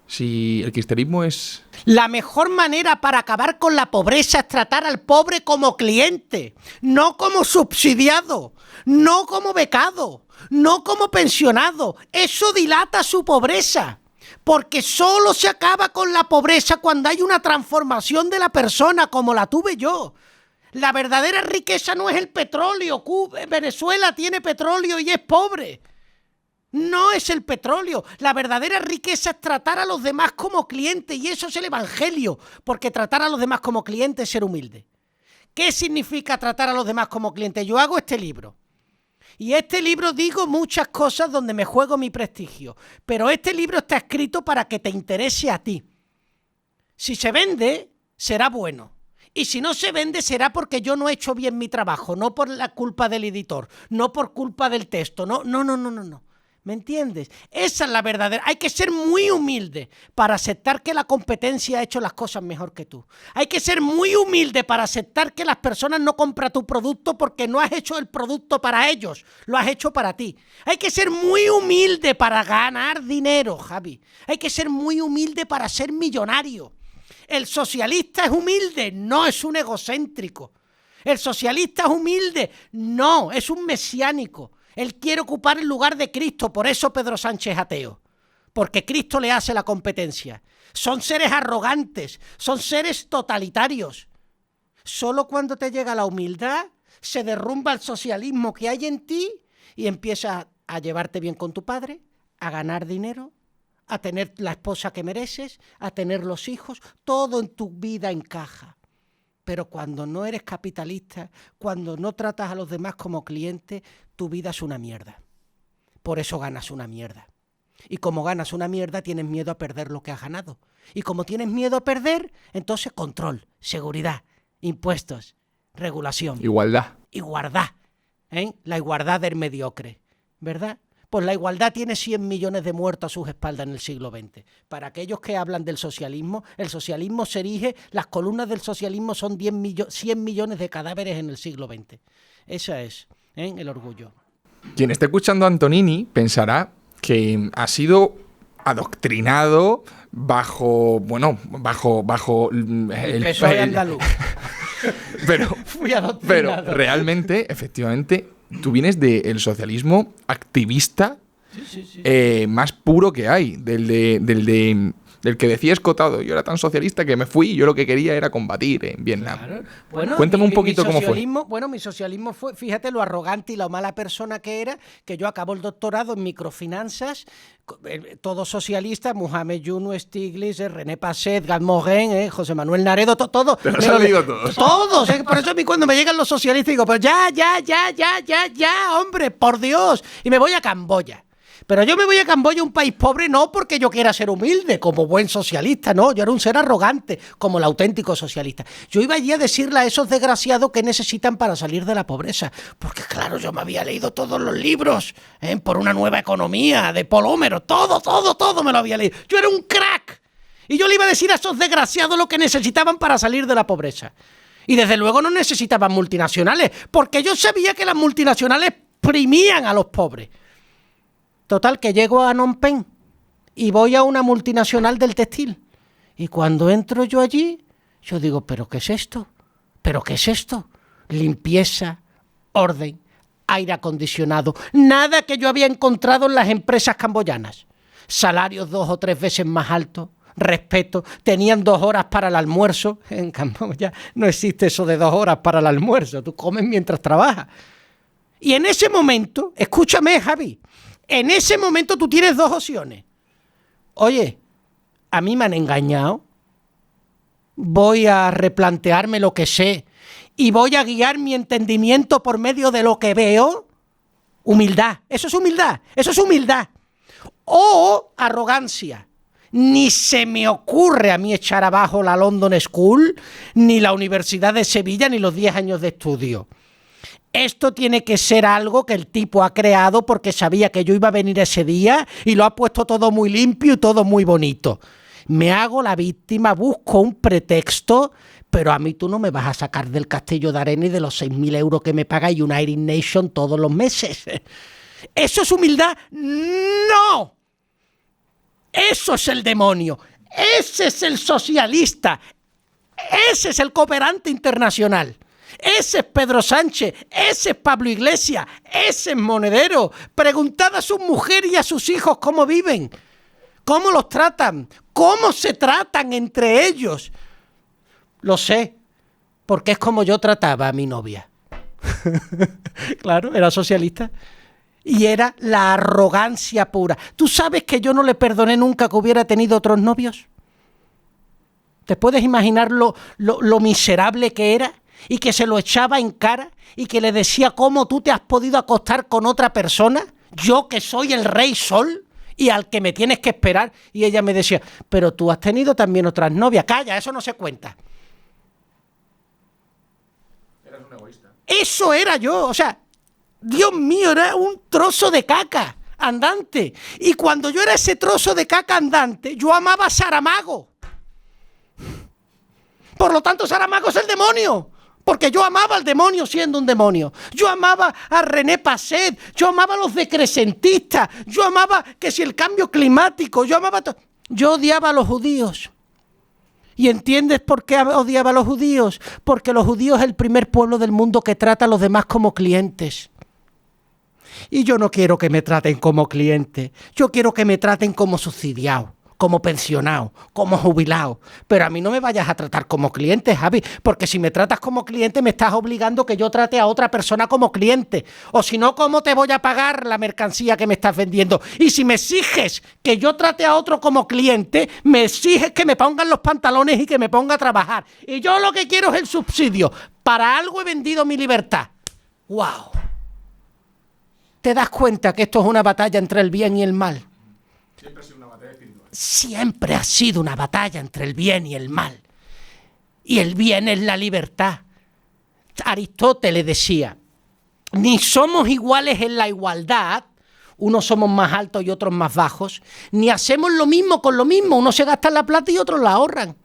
si el cristianismo es... La mejor manera para acabar con la pobreza es tratar al pobre como cliente, no como subsidiado, no como becado, no como pensionado. Eso dilata su pobreza. Porque solo se acaba con la pobreza cuando hay una transformación de la persona como la tuve yo. La verdadera riqueza no es el petróleo. Venezuela tiene petróleo y es pobre. No es el petróleo. La verdadera riqueza es tratar a los demás como clientes, y eso es el evangelio, porque tratar a los demás como clientes es ser humilde. ¿Qué significa tratar a los demás como clientes? Yo hago este libro. Y este libro digo muchas cosas donde me juego mi prestigio. Pero este libro está escrito para que te interese a ti. Si se vende, será bueno. Y si no se vende, será porque yo no he hecho bien mi trabajo, no por la culpa del editor, no por culpa del texto. No. ¿Me entiendes? Esa es la verdadera. Hay que ser muy humilde para aceptar que la competencia ha hecho las cosas mejor que tú. Hay que ser muy humilde para aceptar que las personas no compran tu producto porque no has hecho el producto para ellos, lo has hecho para ti. Hay que ser muy humilde para ganar dinero, Javi. Hay que ser muy humilde para ser millonario. El socialista es humilde, no es un egocéntrico. El socialista es humilde, no, es un mesiánico. Él quiere ocupar el lugar de Cristo, por eso Pedro Sánchez es ateo, porque Cristo le hace la competencia. Son seres arrogantes, son seres totalitarios. Solo cuando te llega la humildad, se derrumba el socialismo que hay en ti y empiezas a llevarte bien con tu padre, a ganar dinero, a tener la esposa que mereces, a tener los hijos, todo en tu vida encaja. Pero cuando no eres capitalista, cuando no tratas a los demás como clientes, tu vida es una mierda. Por eso ganas una mierda. Y como ganas una mierda, tienes miedo a perder lo que has ganado. Y como tienes miedo a perder, entonces control, seguridad, impuestos, regulación. Igualdad. Igualdad. La igualdad del mediocre, ¿verdad? Pues la igualdad tiene 100 millones de muertos a sus espaldas en el siglo XX. Para aquellos que hablan del socialismo, el socialismo se erige, las columnas del socialismo son 100 millones de cadáveres en el siglo XX. Ese es el orgullo. Quien esté escuchando a Antonini pensará que ha sido adoctrinado bajo el PSOE andaluz. pero realmente, efectivamente, tú vienes del socialismo activista más puro que hay, del que decía Escotado. Yo era tan socialista que me fui y yo lo que quería era combatir en Vietnam. Claro. Bueno, cuéntame un poquito cómo fue. Bueno, mi socialismo fue, fíjate lo arrogante y la mala persona que era, que yo acabo el doctorado en microfinanzas, todos socialistas, Mohamed Yunus, Stiglitz, René Passet, Gat Morin, José Manuel Naredo, todo. Te los han leído todos. Todos, por eso a mí cuando me llegan los socialistas digo, pero ya, hombre, por Dios, y me voy a Camboya. Pero yo me voy a Camboya, un país pobre, no porque yo quiera ser humilde, como buen socialista, no. Yo era un ser arrogante, como el auténtico socialista. Yo iba allí a decirle a esos desgraciados que necesitan para salir de la pobreza. Porque, claro, yo me había leído todos los libros, por una nueva economía, de Polómero, todo me lo había leído. Yo era un crack. Y yo le iba a decir a esos desgraciados lo que necesitaban para salir de la pobreza. Y desde luego no necesitaban multinacionales, porque yo sabía que las multinacionales primían a los pobres. Total, que llego a Phnom Penh y voy a una multinacional del textil. Y cuando entro yo allí, yo digo, ¿pero qué es esto? ¿Pero qué es esto? Limpieza, orden, aire acondicionado. Nada que yo había encontrado en las empresas camboyanas. Salarios 2 o 3 veces más altos. Respeto, tenían 2 horas para el almuerzo. En Camboya no existe eso de 2 horas para el almuerzo. Tú comes mientras trabajas. Y en ese momento, escúchame, Javi, en ese momento tú tienes 2 opciones. Oye, a mí me han engañado. Voy a replantearme lo que sé y voy a guiar mi entendimiento por medio de lo que veo. Humildad. Eso es humildad. O arrogancia. Ni se me ocurre a mí echar abajo la London School, ni la Universidad de Sevilla, ni los 10 años de estudio. Esto tiene que ser algo que el tipo ha creado porque sabía que yo iba a venir ese día y lo ha puesto todo muy limpio y todo muy bonito. Me hago la víctima, busco un pretexto, pero a mí tú no me vas a sacar del Castillo de Arena y de los 6.000 euros que me paga United Nations todos los meses. ¿Eso es humildad? ¡No! Eso es el demonio. Ese es el socialista. Ese es el cooperante internacional. Ese es Pedro Sánchez, ese es Pablo Iglesias, ese es Monedero. Preguntad a sus mujeres y a sus hijos cómo viven. ¿Cómo los tratan? ¿Cómo se tratan entre ellos? Lo sé, porque es como yo trataba a mi novia. Claro, era socialista. Y era la arrogancia pura. ¿Tú sabes que yo no le perdoné nunca que hubiera tenido otros novios? ¿Te puedes imaginar lo miserable que era? Y que se lo echaba en cara y que le decía cómo tú te has podido acostar con otra persona, yo que soy el rey sol y al que me tienes que esperar. Y ella me decía, pero tú has tenido también otras novias. Calla, eso no se cuenta. Eras un egoísta. Eso era yo, o sea, Dios mío, era un trozo de caca andante. Y cuando yo era ese trozo de caca andante, yo amaba a Saramago. Por lo tanto, Saramago es el demonio. Porque yo amaba al demonio siendo un demonio. Yo amaba a René Passet, yo amaba a los decrecentistas, yo amaba que si el cambio climático, yo odiaba a los judíos. ¿Y entiendes por qué odiaba a los judíos? Porque los judíos es el primer pueblo del mundo que trata a los demás como clientes. Y yo no quiero que me traten como cliente, yo quiero que me traten como subsidiado, como pensionado, como jubilado. Pero a mí no me vayas a tratar como cliente, Javi, porque si me tratas como cliente me estás obligando que yo trate a otra persona como cliente. O si no, ¿cómo te voy a pagar la mercancía que me estás vendiendo? Y si me exiges que yo trate a otro como cliente, me exiges que me pongan los pantalones y que me ponga a trabajar. Y yo lo que quiero es el subsidio. Para algo he vendido mi libertad. ¡Wow! ¿Te das cuenta que esto es una batalla entre el bien y el mal? Siempre ha sido una batalla espiritual. Siempre ha sido una batalla entre el bien y el mal. Y el bien es la libertad. Aristóteles decía, ni somos iguales en la igualdad, unos somos más altos y otros más bajos, ni hacemos lo mismo con lo mismo, unos se gastan la plata y otros la ahorran.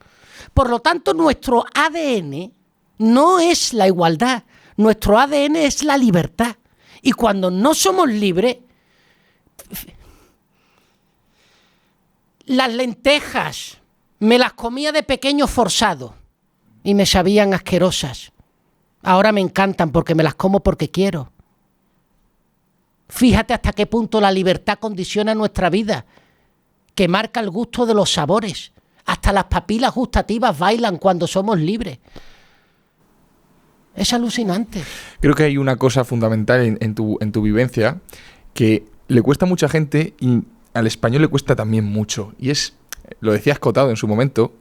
Por lo tanto, nuestro ADN no es la igualdad, nuestro ADN es la libertad. Y cuando no somos libres, las lentejas me las comía de pequeño forzado y me sabían asquerosas. Ahora me encantan porque me las como porque quiero. Fíjate hasta qué punto la libertad condiciona nuestra vida, que marca el gusto de los sabores. Hasta las papilas gustativas bailan cuando somos libres. Es alucinante. Creo que hay una cosa fundamental en tu vivencia que le cuesta a mucha gente y al español le cuesta también mucho. Y es, lo decía Escotado en su momento,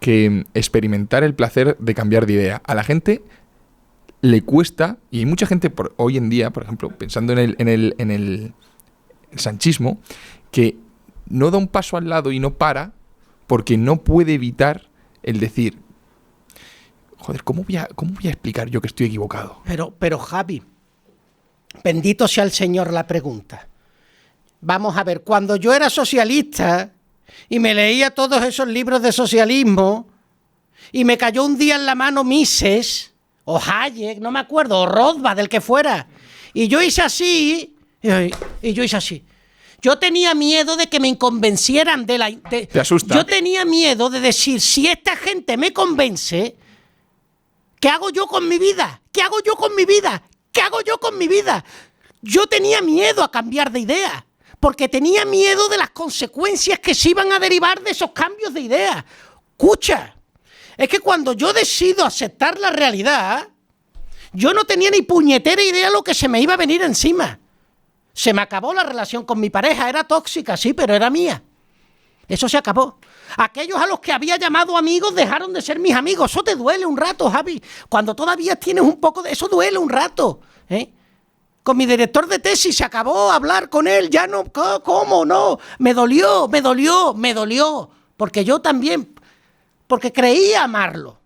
que experimentar el placer de cambiar de idea. A la gente le cuesta, y hay mucha gente hoy en día, por ejemplo, pensando en el sanchismo, que no da un paso al lado y no para porque no puede evitar el decir, joder, ¿cómo voy a explicar yo que estoy equivocado? Pero Javi, bendito sea el Señor la pregunta. Vamos a ver, cuando yo era socialista y me leía todos esos libros de socialismo y me cayó un día en la mano Mises o Hayek, no me acuerdo, o Rothbard, del que fuera, y yo hice así, y yo hice así. Yo tenía miedo de que me convencieran ¿Te asusta? Yo tenía miedo de decir, si esta gente me convence, ¿qué hago yo con mi vida? ¿Qué hago yo con mi vida? ¿Qué hago yo con mi vida? Yo tenía miedo a cambiar de idea, porque tenía miedo de las consecuencias que se iban a derivar de esos cambios de idea. Escucha, es que cuando yo decido aceptar la realidad, yo no tenía ni puñetera idea de lo que se me iba a venir encima. Se me acabó la relación con mi pareja, era tóxica, sí, pero era mía. Eso se acabó. Aquellos a los que había llamado amigos dejaron de ser mis amigos. Eso te duele un rato, Javi. Cuando todavía tienes un poco de... Eso duele un rato, ¿eh? Con mi director de tesis se acabó hablar con él. Ya no... ¿Cómo no? Me dolió. Porque yo también... Porque creía amarlo.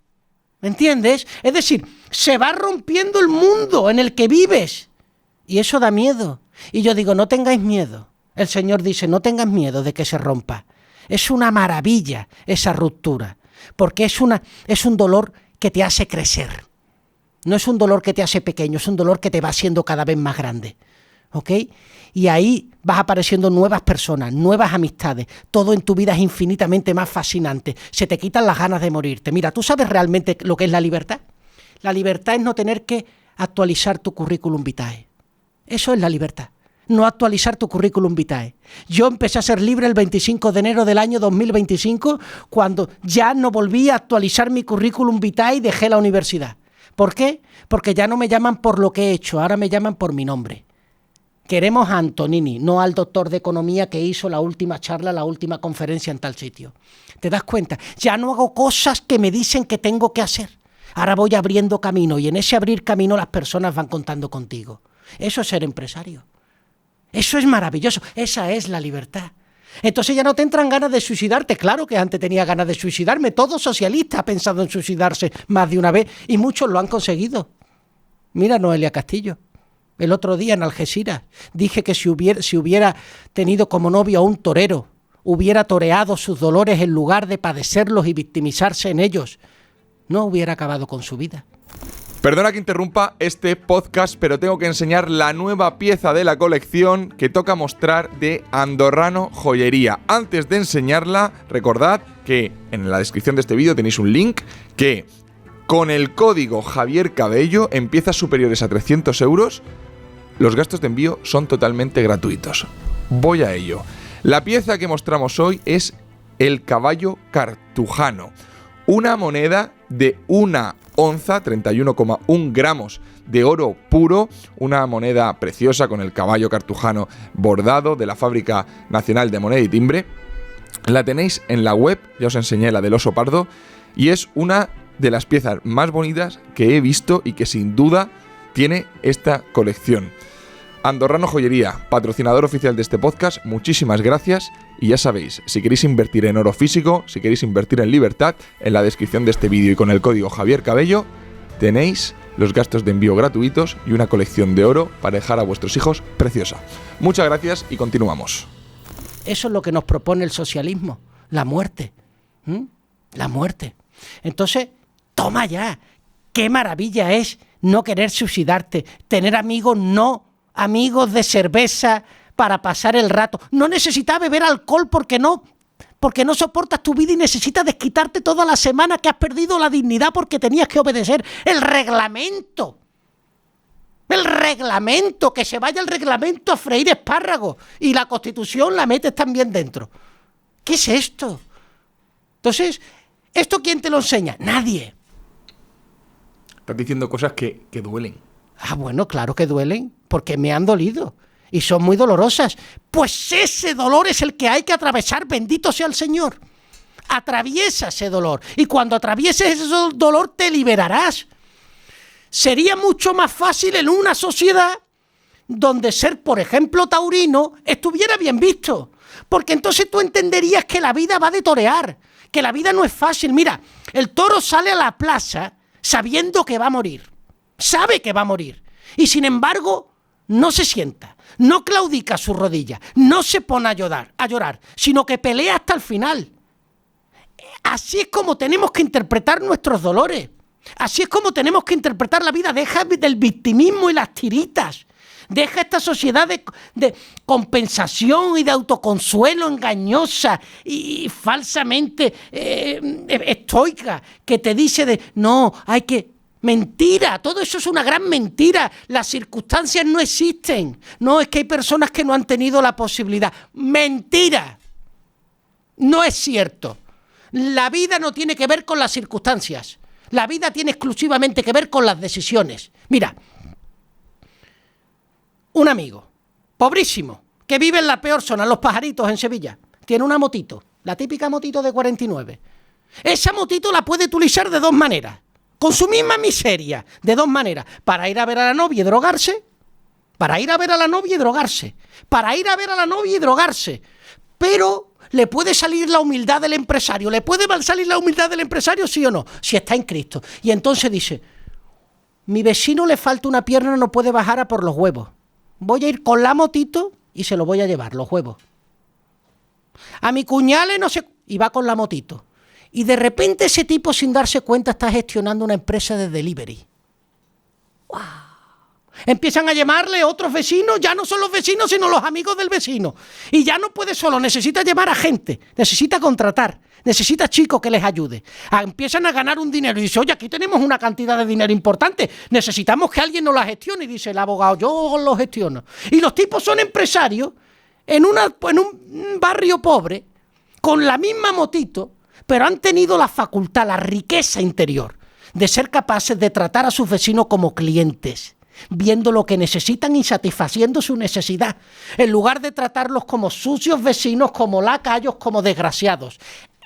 ¿Me entiendes? Es decir, se va rompiendo el mundo en el que vives. Y eso da miedo. Y yo digo, no tengáis miedo. El Señor dice, no tengas miedo de que se rompa. Es una maravilla esa ruptura, porque es un dolor que te hace crecer. No es un dolor que te hace pequeño, es un dolor que te va haciendo cada vez más grande. ¿Ok? Y ahí vas apareciendo nuevas personas, nuevas amistades. Todo en tu vida es infinitamente más fascinante. Se te quitan las ganas de morirte. Mira, ¿tú sabes realmente lo que es la libertad? La libertad es no tener que actualizar tu currículum vitae. Eso es la libertad. no actualizar tu currículum vitae. Yo empecé a ser libre el 25 de enero del año 2025, cuando ya no volví a actualizar mi currículum vitae y dejé la universidad. ¿Por qué? Porque ya no me llaman por lo que he hecho, ahora me llaman por mi nombre. Queremos a Antonini, no al doctor de economía que hizo la última charla, la última conferencia en tal sitio. ¿Te das cuenta? Ya no hago cosas que me dicen que tengo que hacer. Ahora voy abriendo camino y en ese abrir camino las personas van contando contigo. Eso es ser empresario. Eso es maravilloso. Esa es la libertad. Entonces ya no te entran ganas de suicidarte. Claro que antes tenía ganas de suicidarme. Todo socialista ha pensado en suicidarse más de una vez y muchos lo han conseguido. Mira Noelia Castillo. El otro día en Algeciras dije que si hubiera tenido como novio a un torero, hubiera toreado sus dolores en lugar de padecerlos y victimizarse en ellos, no hubiera acabado con su vida. Perdona que interrumpa este podcast, pero tengo que enseñar la nueva pieza de la colección que toca mostrar de Andorrano Joyería. Antes de enseñarla, recordad que en la descripción de este vídeo tenéis un link que con el código Javier Cabello en piezas superiores a 300 euros, los gastos de envío son totalmente gratuitos. Voy a ello. La pieza que mostramos hoy es el caballo cartujano, una moneda de 1 onza, 31,1 gramos de oro puro, una moneda preciosa con el caballo cartujano bordado de la Fábrica Nacional de Moneda y Timbre. La tenéis en la web, ya os enseñé la del oso pardo, y es una de las piezas más bonitas que he visto y que sin duda tiene esta colección. Andorrano Joyería, patrocinador oficial de este podcast, muchísimas gracias y ya sabéis, si queréis invertir en oro físico, si queréis invertir en libertad, en la descripción de este vídeo y con el código Javier Cabello tenéis los gastos de envío gratuitos y una colección de oro para dejar a vuestros hijos preciosa. Muchas gracias y continuamos. Eso es lo que nos propone el socialismo, la muerte. La muerte. Entonces, toma ya. Qué maravilla es no querer suicidarte, tener amigos amigos de cerveza para pasar el rato. No necesitas beber alcohol porque no soportas tu vida y necesitas desquitarte toda la semana que has perdido la dignidad porque tenías que obedecer el reglamento. El reglamento, que se vaya el reglamento a freír espárragos y la Constitución la metes también dentro. ¿Qué es esto? Entonces, ¿esto quién te lo enseña? Nadie. Estás diciendo cosas que duelen. Ah, bueno, claro que duelen, porque me han dolido y son muy dolorosas. Pues ese dolor es el que hay que atravesar, bendito sea el Señor. Atraviesa ese dolor y cuando atravieses ese dolor te liberarás. Sería mucho más fácil en una sociedad donde ser, por ejemplo, taurino estuviera bien visto, porque entonces tú entenderías que la vida va de torear, que la vida no es fácil. Mira, el toro sale a la plaza sabiendo que va a morir. Sabe que va a morir y sin embargo no se sienta, no claudica sus rodillas, no se pone a llorar, sino que pelea hasta el final. Así es como tenemos que interpretar nuestros dolores, así es como tenemos que interpretar la vida. Deja del victimismo y las tiritas, deja esta sociedad de compensación y de autoconsuelo engañosa y falsamente estoica que te dice no, hay que... Mentira, todo eso es una gran mentira. Las circunstancias no existen. No, es que hay personas que no han tenido la posibilidad. Mentira. No es cierto. La vida no tiene que ver con las circunstancias. La vida tiene exclusivamente que ver con las decisiones. Mira, un amigo, pobrísimo, que vive en la peor zona, Los Pajaritos, en Sevilla, tiene una motito, la típica motito de 49. Esa motito la puede utilizar de dos maneras. Con su misma miseria, de dos maneras, para ir a ver a la novia y drogarse, para ir a ver a la novia y drogarse, para ir a ver a la novia y drogarse, pero le puede salir la humildad del empresario, ¿sí o no? Si está en Cristo. Y entonces dice, mi vecino le falta una pierna, no puede bajar a por los huevos, voy a ir con la motito y se lo voy a llevar, los huevos. A mi cuñale no sé, y va con la motito. Y de repente ese tipo, sin darse cuenta, está gestionando una empresa de delivery. ¡Wow! Empiezan a llamarle otros vecinos, ya no son los vecinos, sino los amigos del vecino. Y ya no puede solo, necesita llamar a gente, necesita contratar, necesita chicos que les ayude. Empiezan a ganar un dinero y dice, oye, aquí tenemos una cantidad de dinero importante, necesitamos que alguien nos la gestione. Y dice el abogado, yo lo gestiono. Y los tipos son empresarios en un barrio pobre, con la misma motito, pero han tenido la facultad, la riqueza interior de ser capaces de tratar a sus vecinos como clientes, viendo lo que necesitan y satisfaciendo su necesidad, en lugar de tratarlos como sucios vecinos, como lacayos, como desgraciados.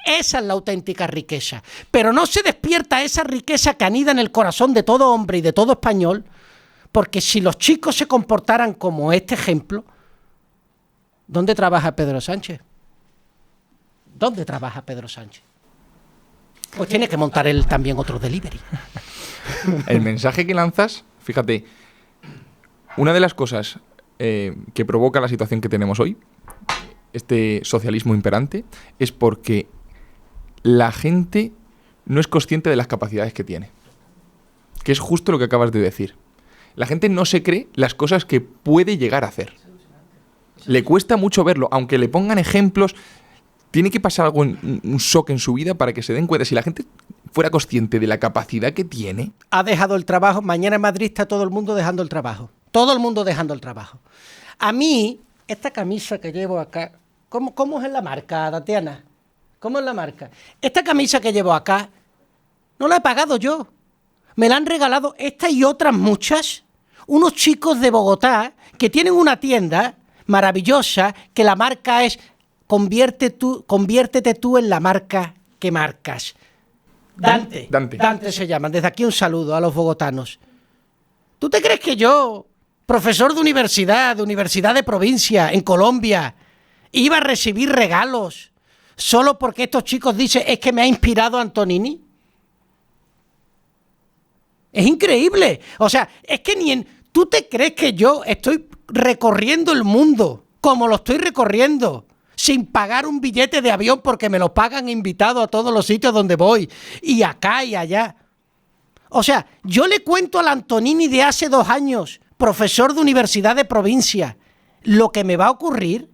Esa es la auténtica riqueza. Pero no se despierta esa riqueza que anida en el corazón de todo hombre y de todo español, porque si los chicos se comportaran como este ejemplo, ¿dónde trabaja Pedro Sánchez? ¿Dónde trabaja Pedro Sánchez? Pues tiene que montar él también otro delivery. El mensaje que lanzas, fíjate, una de las cosas que provoca la situación que tenemos hoy, este socialismo imperante, es porque la gente no es consciente de las capacidades que tiene. Que es justo lo que acabas de decir. La gente no se cree las cosas que puede llegar a hacer. Le cuesta mucho verlo, aunque le pongan ejemplos. Tiene que pasar algo, un shock en su vida para que se den cuenta. Si la gente fuera consciente de la capacidad que tiene... Ha dejado el trabajo. Mañana en Madrid está todo el mundo dejando el trabajo. Todo el mundo dejando el trabajo. A mí, esta camisa que llevo acá... ¿Cómo es la marca, Tatiana? ¿Cómo es la marca? Esta camisa que llevo acá no la he pagado yo. Me la han regalado esta y otras muchas. Unos chicos de Bogotá que tienen una tienda maravillosa que la marca es... Conviértete tú en la marca que marcas. Dante se llaman. Desde aquí un saludo a los bogotanos. ¿Tú te crees que yo, profesor de universidad de provincia en Colombia, iba a recibir regalos solo porque estos chicos dicen es que me ha inspirado Antonini? Es increíble. O sea, es que ¿tú te crees que yo estoy recorriendo el mundo como lo estoy recorriendo? Sin pagar un billete de avión porque me lo pagan invitado a todos los sitios donde voy, y acá y allá. O sea, yo le cuento al Antonini de hace 2 años, profesor de universidad de provincia, lo que me va a ocurrir.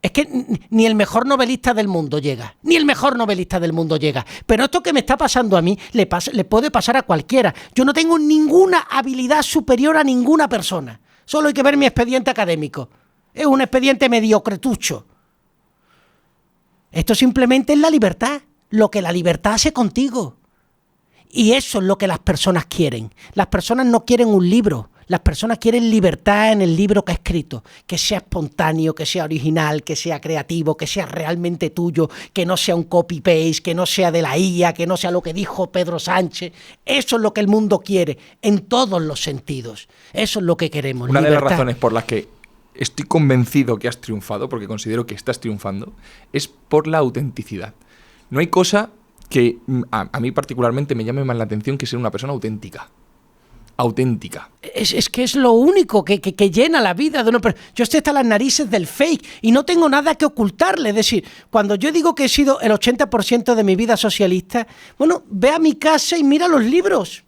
Es que ni el mejor novelista del mundo llega, ni el mejor novelista del mundo llega. Pero esto que me está pasando a mí, le puede pasar a cualquiera. Yo no tengo ninguna habilidad superior a ninguna persona. Solo hay que ver mi expediente académico. Es un expediente mediocretucho. Esto simplemente es la libertad, lo que la libertad hace contigo. Y eso es lo que las personas quieren. Las personas no quieren un libro, las personas quieren libertad en el libro que ha escrito, que sea espontáneo, que sea original, que sea creativo, que sea realmente tuyo, que no sea un copy-paste, que no sea de la IA, que no sea lo que dijo Pedro Sánchez. Eso es lo que el mundo quiere, en todos los sentidos. Eso es lo que queremos. Una libertad. De las razones por las que estoy convencido que has triunfado, porque considero que estás triunfando, es por la autenticidad. No hay cosa que a mí particularmente me llame más la atención que ser una persona auténtica. Auténtica. Es que es lo único que llena la vida de una persona. Yo estoy hasta las narices del fake y no tengo nada que ocultarle. Es decir, cuando yo digo que he sido el 80% de mi vida socialista, bueno, ve a mi casa y mira los libros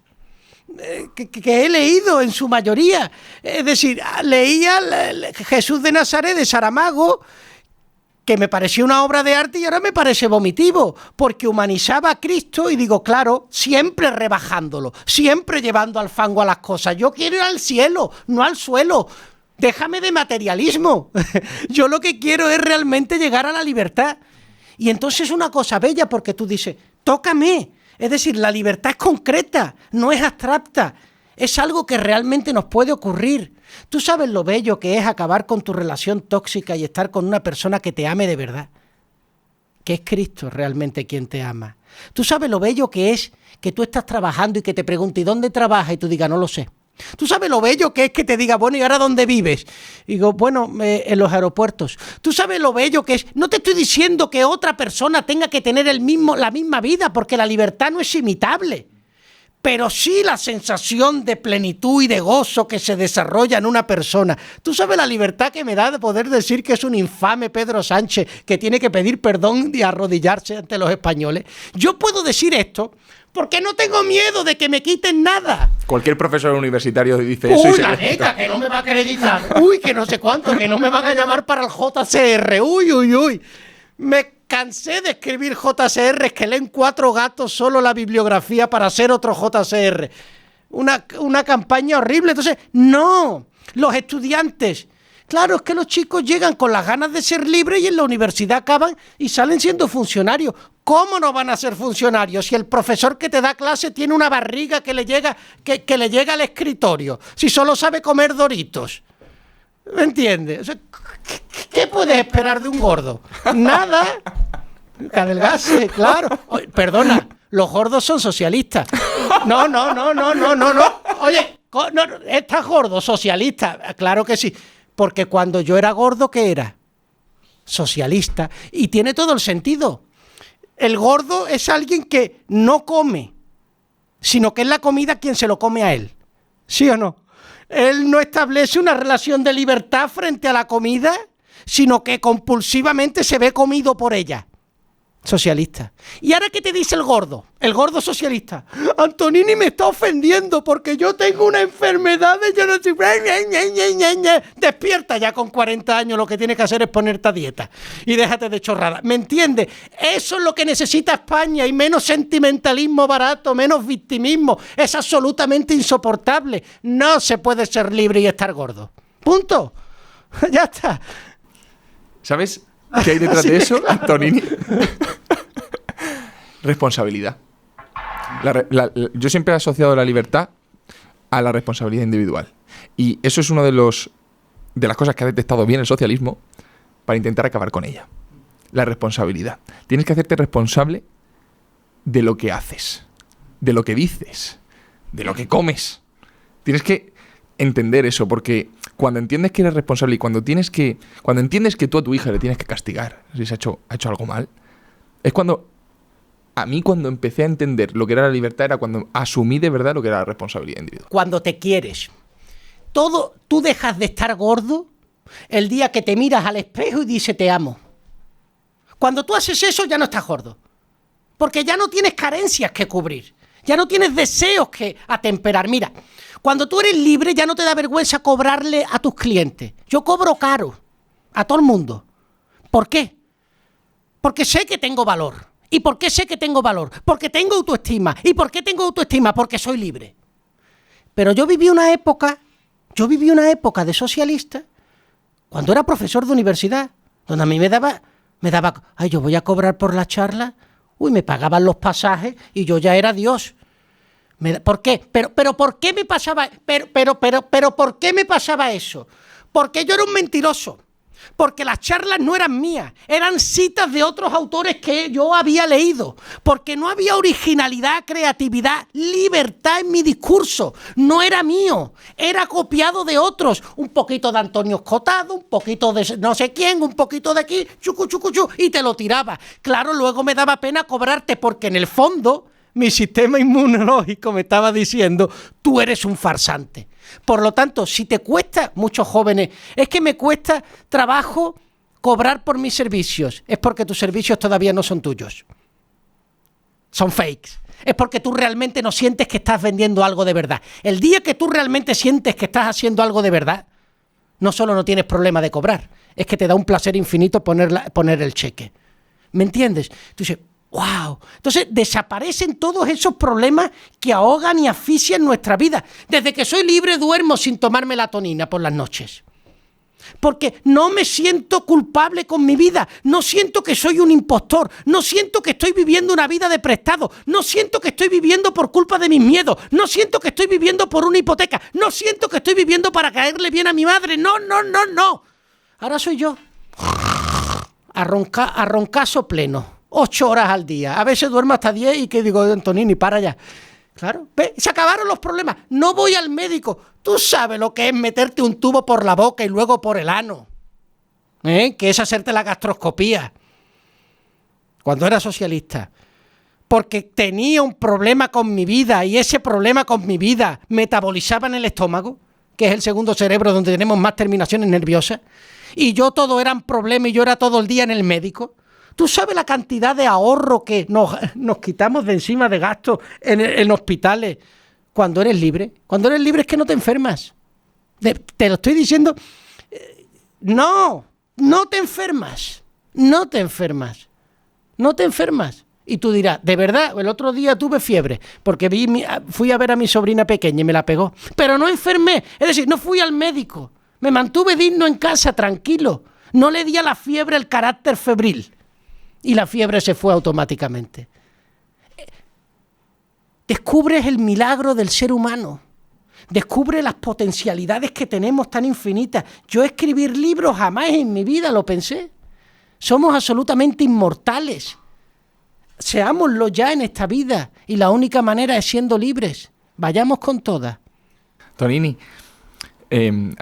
que he leído en su mayoría. Es decir, leía Jesús de Nazaret de Saramago, que me parecía una obra de arte y ahora me parece vomitivo, porque humanizaba a Cristo y digo, claro, siempre rebajándolo, siempre llevando al fango a las cosas. Yo quiero ir al cielo, no al suelo. Déjame de materialismo. Yo lo que quiero es realmente llegar a la libertad. Y entonces es una cosa bella porque tú dices, tócame. Es decir, la libertad es concreta, no es abstracta. Es algo que realmente nos puede ocurrir. Tú sabes lo bello que es acabar con tu relación tóxica y estar con una persona que te ame de verdad. Que es Cristo realmente quien te ama. Tú sabes lo bello que es que tú estás trabajando y que te pregunte, ¿y dónde trabajas? Y tú digas, no lo sé. Tú sabes lo bello que es que te diga, bueno, ¿y ahora dónde vives? Y digo, bueno, en los aeropuertos. Tú sabes lo bello que es. No te estoy diciendo que otra persona tenga que tener la misma vida, porque la libertad no es imitable. Pero sí la sensación de plenitud y de gozo que se desarrolla en una persona. ¿Tú sabes la libertad que me da de poder decir que es un infame Pedro Sánchez que tiene que pedir perdón y arrodillarse ante los españoles? Yo puedo decir esto Porque no tengo miedo de que me quiten nada. Cualquier profesor universitario dice eso. Uy, la neta, que no me va a acreditar. Uy, que no sé cuánto, que no me van a llamar para el JCR. Uy. Me cansé de escribir JCR, que leen 4 gatos solo la bibliografía para hacer otro JCR. Una campaña horrible. Entonces, no, los estudiantes... Claro, es que los chicos llegan con las ganas de ser libres y en la universidad acaban y salen siendo funcionarios. ¿Cómo no van a ser funcionarios si el profesor que te da clase tiene una barriga que le llega al escritorio? Si solo sabe comer Doritos. ¿Me entiendes? O sea, ¿qué puedes esperar de un gordo? Nada. Que adelgase, claro. Oye, perdona, los gordos son socialistas. No. Oye, no, ¿estás gordo? Socialista. Claro que sí. Porque cuando yo era gordo, ¿qué era? Socialista. Y tiene todo el sentido. El gordo es alguien que no come, sino que es la comida quien se lo come a él. ¿Sí o no? Él no establece una relación de libertad frente a la comida, sino que compulsivamente se ve comido por ella. Socialista. ¿Y ahora qué te dice el gordo? El gordo socialista. Antonini me está ofendiendo porque yo tengo una enfermedad de yo no sé... Despierta ya con 40 años, lo que tienes que hacer es ponerte a dieta. Y déjate de chorrada. ¿Me entiendes? Eso es lo que necesita España y menos sentimentalismo barato, menos victimismo. Es absolutamente insoportable. No se puede ser libre y estar gordo. Punto. Ya está. ¿Sabes qué hay detrás de eso, Antonini? Responsabilidad. Yo siempre he asociado la libertad a la responsabilidad individual. Y eso es una de las cosas que ha detectado bien el socialismo para intentar acabar con ella. La responsabilidad. Tienes que hacerte responsable de lo que haces, de lo que dices, de lo que comes. Tienes que entender eso, porque cuando entiendes que eres responsable y cuando entiendes que tú a tu hija le tienes que castigar si se ha hecho algo mal, es cuando empecé a entender lo que era la libertad, era cuando asumí de verdad lo que era la responsabilidad individual. Cuando te quieres. Tú dejas de estar gordo el día que te miras al espejo y dices te amo. Cuando tú haces eso ya no estás gordo. Porque ya no tienes carencias que cubrir. Ya no tienes deseos que atemperar. Mira, cuando tú eres libre ya no te da vergüenza cobrarle a tus clientes. Yo cobro caro a todo el mundo. ¿Por qué? Porque sé que tengo valor. ¿Y por qué sé que tengo valor? Porque tengo autoestima. ¿Y por qué tengo autoestima? Porque soy libre. Pero yo viví una época de socialista, cuando era profesor de universidad, donde a mí me daba, ay, yo voy a cobrar por la charla, me pagaban los pasajes y yo ya era Dios. ¿Por qué? Pero ¿por qué me pasaba? Pero ¿por qué me pasaba eso? Porque yo era un mentiroso. Porque las charlas no eran mías, eran citas de otros autores que yo había leído, porque no había originalidad, creatividad, libertad en mi discurso, no era mío, era copiado de otros, un poquito de Antonio Escotado, un poquito de no sé quién, un poquito de aquí, chucu, y te lo tiraba. Claro, luego me daba pena cobrarte porque en el fondo mi sistema inmunológico me estaba diciendo, tú eres un farsante. Por lo tanto, si te cuesta, muchos jóvenes, es que me cuesta trabajo cobrar por mis servicios, es porque tus servicios todavía no son tuyos. Son fakes. Es porque tú realmente no sientes que estás vendiendo algo de verdad. El día que tú realmente sientes que estás haciendo algo de verdad, no solo no tienes problema de cobrar, es que te da un placer infinito poner el cheque. ¿Me entiendes? Tú dices, ¡wow! Entonces desaparecen todos esos problemas que ahogan y asfixian nuestra vida. Desde que soy libre duermo sin tomar melatonina por las noches. Porque no me siento culpable con mi vida, no siento que soy un impostor, no siento que estoy viviendo una vida de prestado, no siento que estoy viviendo por culpa de mis miedos, no siento que estoy viviendo por una hipoteca, no siento que estoy viviendo para caerle bien a mi madre, no. Ahora soy yo. A roncazo pleno. 8 horas al día. A veces duermo hasta 10 y que digo, Antonini, para ya. Claro, ve, se acabaron los problemas. No voy al médico. Tú sabes lo que es meterte un tubo por la boca y luego por el ano. Que es hacerte la gastroscopía. Cuando era socialista. Porque tenía un problema con mi vida y ese problema con mi vida metabolizaba en el estómago, que es el segundo cerebro donde tenemos más terminaciones nerviosas. Y yo todo eran problemas y yo era todo el día en el médico. ¿Tú sabes la cantidad de ahorro que nos quitamos de encima de gastos en hospitales cuando eres libre? Cuando eres libre es que no te enfermas. Te lo estoy diciendo. No te enfermas. No te enfermas. No te enfermas. Y tú dirás, de verdad, el otro día tuve fiebre porque fui a ver a mi sobrina pequeña y me la pegó. Pero no enfermé. Es decir, no fui al médico. Me mantuve digno en casa, tranquilo. No le di a la fiebre el carácter febril. Y la fiebre se fue automáticamente. Descubres el milagro del ser humano. Descubre las potencialidades que tenemos tan infinitas. Yo escribir libros jamás en mi vida lo pensé. Somos absolutamente inmortales. Seámoslo ya en esta vida. Y la única manera es siendo libres. Vayamos con todas. Tonini,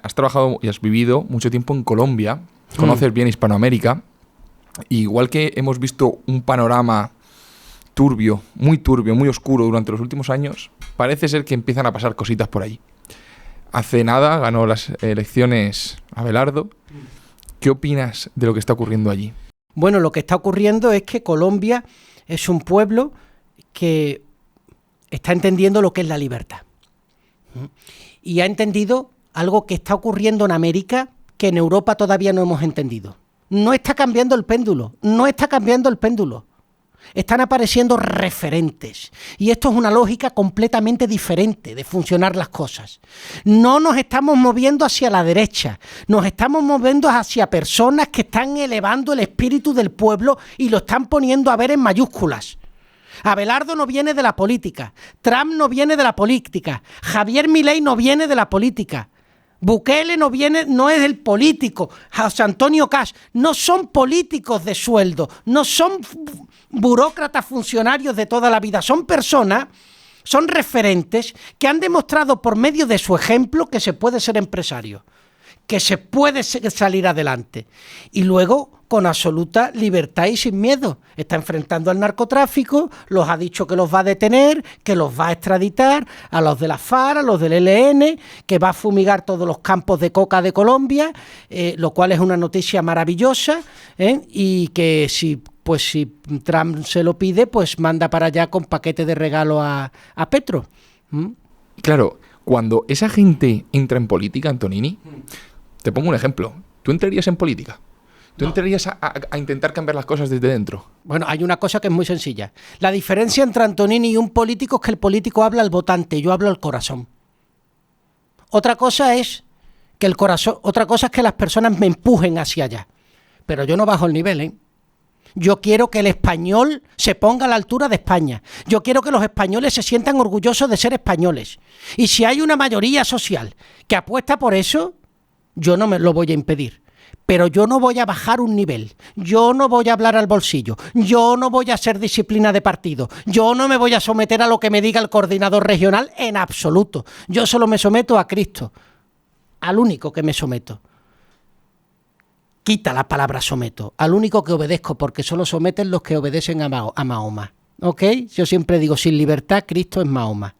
has trabajado y has vivido mucho tiempo en Colombia. Conoces bien Hispanoamérica. Igual que hemos visto un panorama turbio, muy oscuro durante los últimos años, parece ser que empiezan a pasar cositas por allí. Hace nada ganó las elecciones Abelardo. ¿Qué opinas de lo que está ocurriendo allí? Bueno, lo que está ocurriendo es que Colombia es un pueblo que está entendiendo lo que es la libertad. Y ha entendido algo que está ocurriendo en América que en Europa todavía no hemos entendido. No está cambiando el péndulo, Están apareciendo referentes. Y esto es una lógica completamente diferente de funcionar las cosas. No nos estamos moviendo hacia la derecha, nos estamos moviendo hacia personas que están elevando el espíritu del pueblo y lo están poniendo a ver en mayúsculas. Abelardo no viene de la política, Trump no viene de la política, Javier Milei no viene de la política. Bukele no es el político, José Antonio Kast, no son políticos de sueldo, no son burócratas funcionarios de toda la vida, son personas, son referentes que han demostrado por medio de su ejemplo que se puede ser empresario, que se puede salir adelante. Y luego, con absoluta libertad y sin miedo, está enfrentando al narcotráfico, los ha dicho que los va a detener, que los va a extraditar, a los de la FARC, a los del ELN, que va a fumigar todos los campos de coca de Colombia, lo cual es una noticia maravillosa, y que si Trump se lo pide, pues manda para allá con paquete de regalo a Petro. Claro, cuando esa gente entra en política, Antonini, te pongo un ejemplo. ¿Tú entrarías en política? ¿Tú entrarías a intentar cambiar las cosas desde dentro? Bueno, hay una cosa que es muy sencilla. La diferencia entre Antonini y un político es que el político habla al votante, yo hablo al corazón. Otra cosa es que las personas me empujen hacia allá. Pero yo no bajo el nivel, ¿eh? Yo quiero que el español se ponga a la altura de España. Yo quiero que los españoles se sientan orgullosos de ser españoles. Y si hay una mayoría social que apuesta por eso, yo no me lo voy a impedir. Pero yo no voy a bajar un nivel, yo no voy a hablar al bolsillo, yo no voy a hacer disciplina de partido, yo no me voy a someter a lo que me diga el coordinador regional en absoluto. Yo solo me someto a Cristo, al único que me someto. Quita la palabra someto, al único que obedezco, porque solo someten los que obedecen a Mahoma. ¿Ok? Yo siempre digo, sin libertad, Cristo es Mahoma.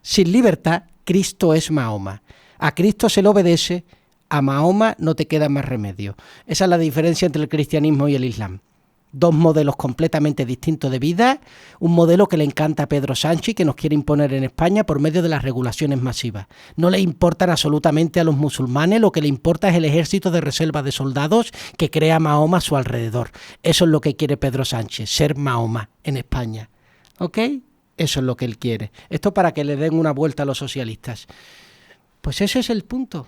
Sin libertad, Cristo es Mahoma. A Cristo se le obedece, a Mahoma no te queda más remedio. Esa es la diferencia entre el cristianismo y el islam. Dos modelos completamente distintos de vida, un modelo que le encanta a Pedro Sánchez y que nos quiere imponer en España por medio de las regulaciones masivas. No le importan absolutamente a los musulmanes, lo que le importa es el ejército de reserva de soldados que crea Mahoma a su alrededor. Eso es lo que quiere Pedro Sánchez, ser Mahoma en España. ¿Ok? Eso es lo que él quiere. Esto para que le den una vuelta a los socialistas. Pues ese es el punto.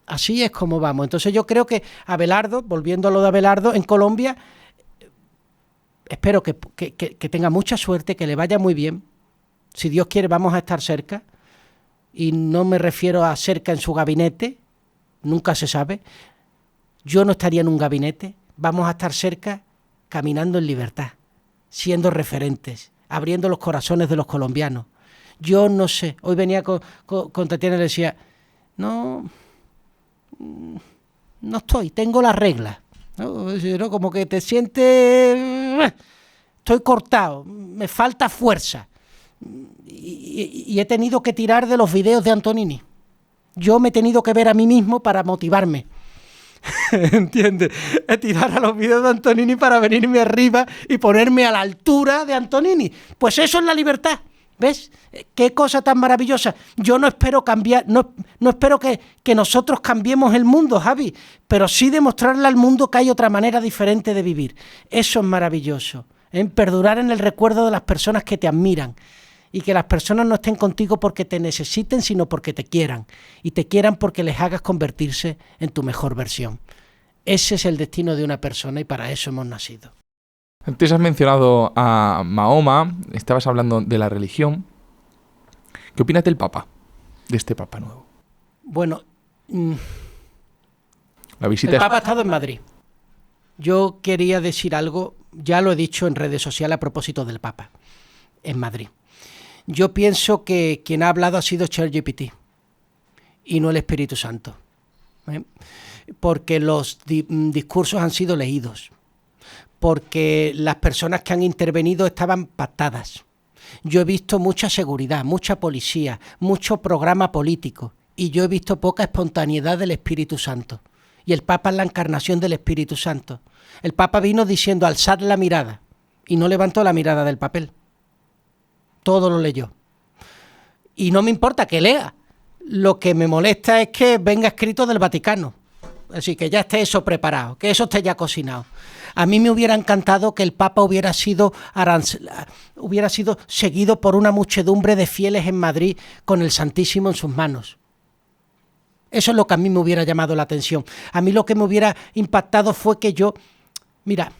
Así es como vamos. Entonces yo creo que Abelardo, volviendo a lo de Abelardo, en Colombia, espero que tenga mucha suerte, que le vaya muy bien. Si Dios quiere, vamos a estar cerca. Y no me refiero a cerca en su gabinete, nunca se sabe. Yo no estaría en un gabinete. Vamos a estar cerca caminando en libertad, siendo referentes, abriendo los corazones de los colombianos. Yo no sé. Hoy venía con Tatiana y le decía, no estoy, tengo las reglas. ¿No? Como que te sientes, estoy cortado, me falta fuerza. Y he tenido que tirar de los videos de Antonini. Yo me he tenido que ver a mí mismo para motivarme. ¿Entiendes? Es tirar a los vídeos de Antonini para venirme arriba y ponerme a la altura de Antonini. Pues eso es la libertad. ¿Ves? Qué cosa tan maravillosa. Yo no espero cambiar, no espero que nosotros cambiemos el mundo, Javi, pero sí demostrarle al mundo que hay otra manera diferente de vivir. Eso es maravilloso, ¿eh? Perdurar en el recuerdo de las personas que te admiran y que las personas no estén contigo porque te necesiten, sino porque te quieran. Y te quieran porque les hagas convertirse en tu mejor versión. Ese es el destino de una persona y para eso hemos nacido. Antes has mencionado a Mahoma, estabas hablando de la religión. ¿Qué opinas del Papa? De este Papa nuevo. Bueno, la visita el Papa ha estado en Madrid. Yo quería decir algo, ya lo he dicho en redes sociales a propósito del Papa, en Madrid. Yo pienso que quien ha hablado ha sido ChatGPT y no el Espíritu Santo, ¿eh? Porque los discursos han sido leídos, porque las personas que han intervenido estaban pactadas. Yo he visto mucha seguridad, mucha policía, mucho programa político, y yo he visto poca espontaneidad del Espíritu Santo. Y el Papa es la encarnación del Espíritu Santo. El Papa vino diciendo, alzad la mirada, y no levantó la mirada del papel. Todo lo leyó. Y no me importa que lea. Lo que me molesta es que venga escrito del Vaticano. Así que ya esté eso preparado, que eso esté ya cocinado. A mí me hubiera encantado que el Papa hubiera sido seguido por una muchedumbre de fieles en Madrid con el Santísimo en sus manos. Eso es lo que a mí me hubiera llamado la atención. A mí lo que me hubiera impactado fue que mira,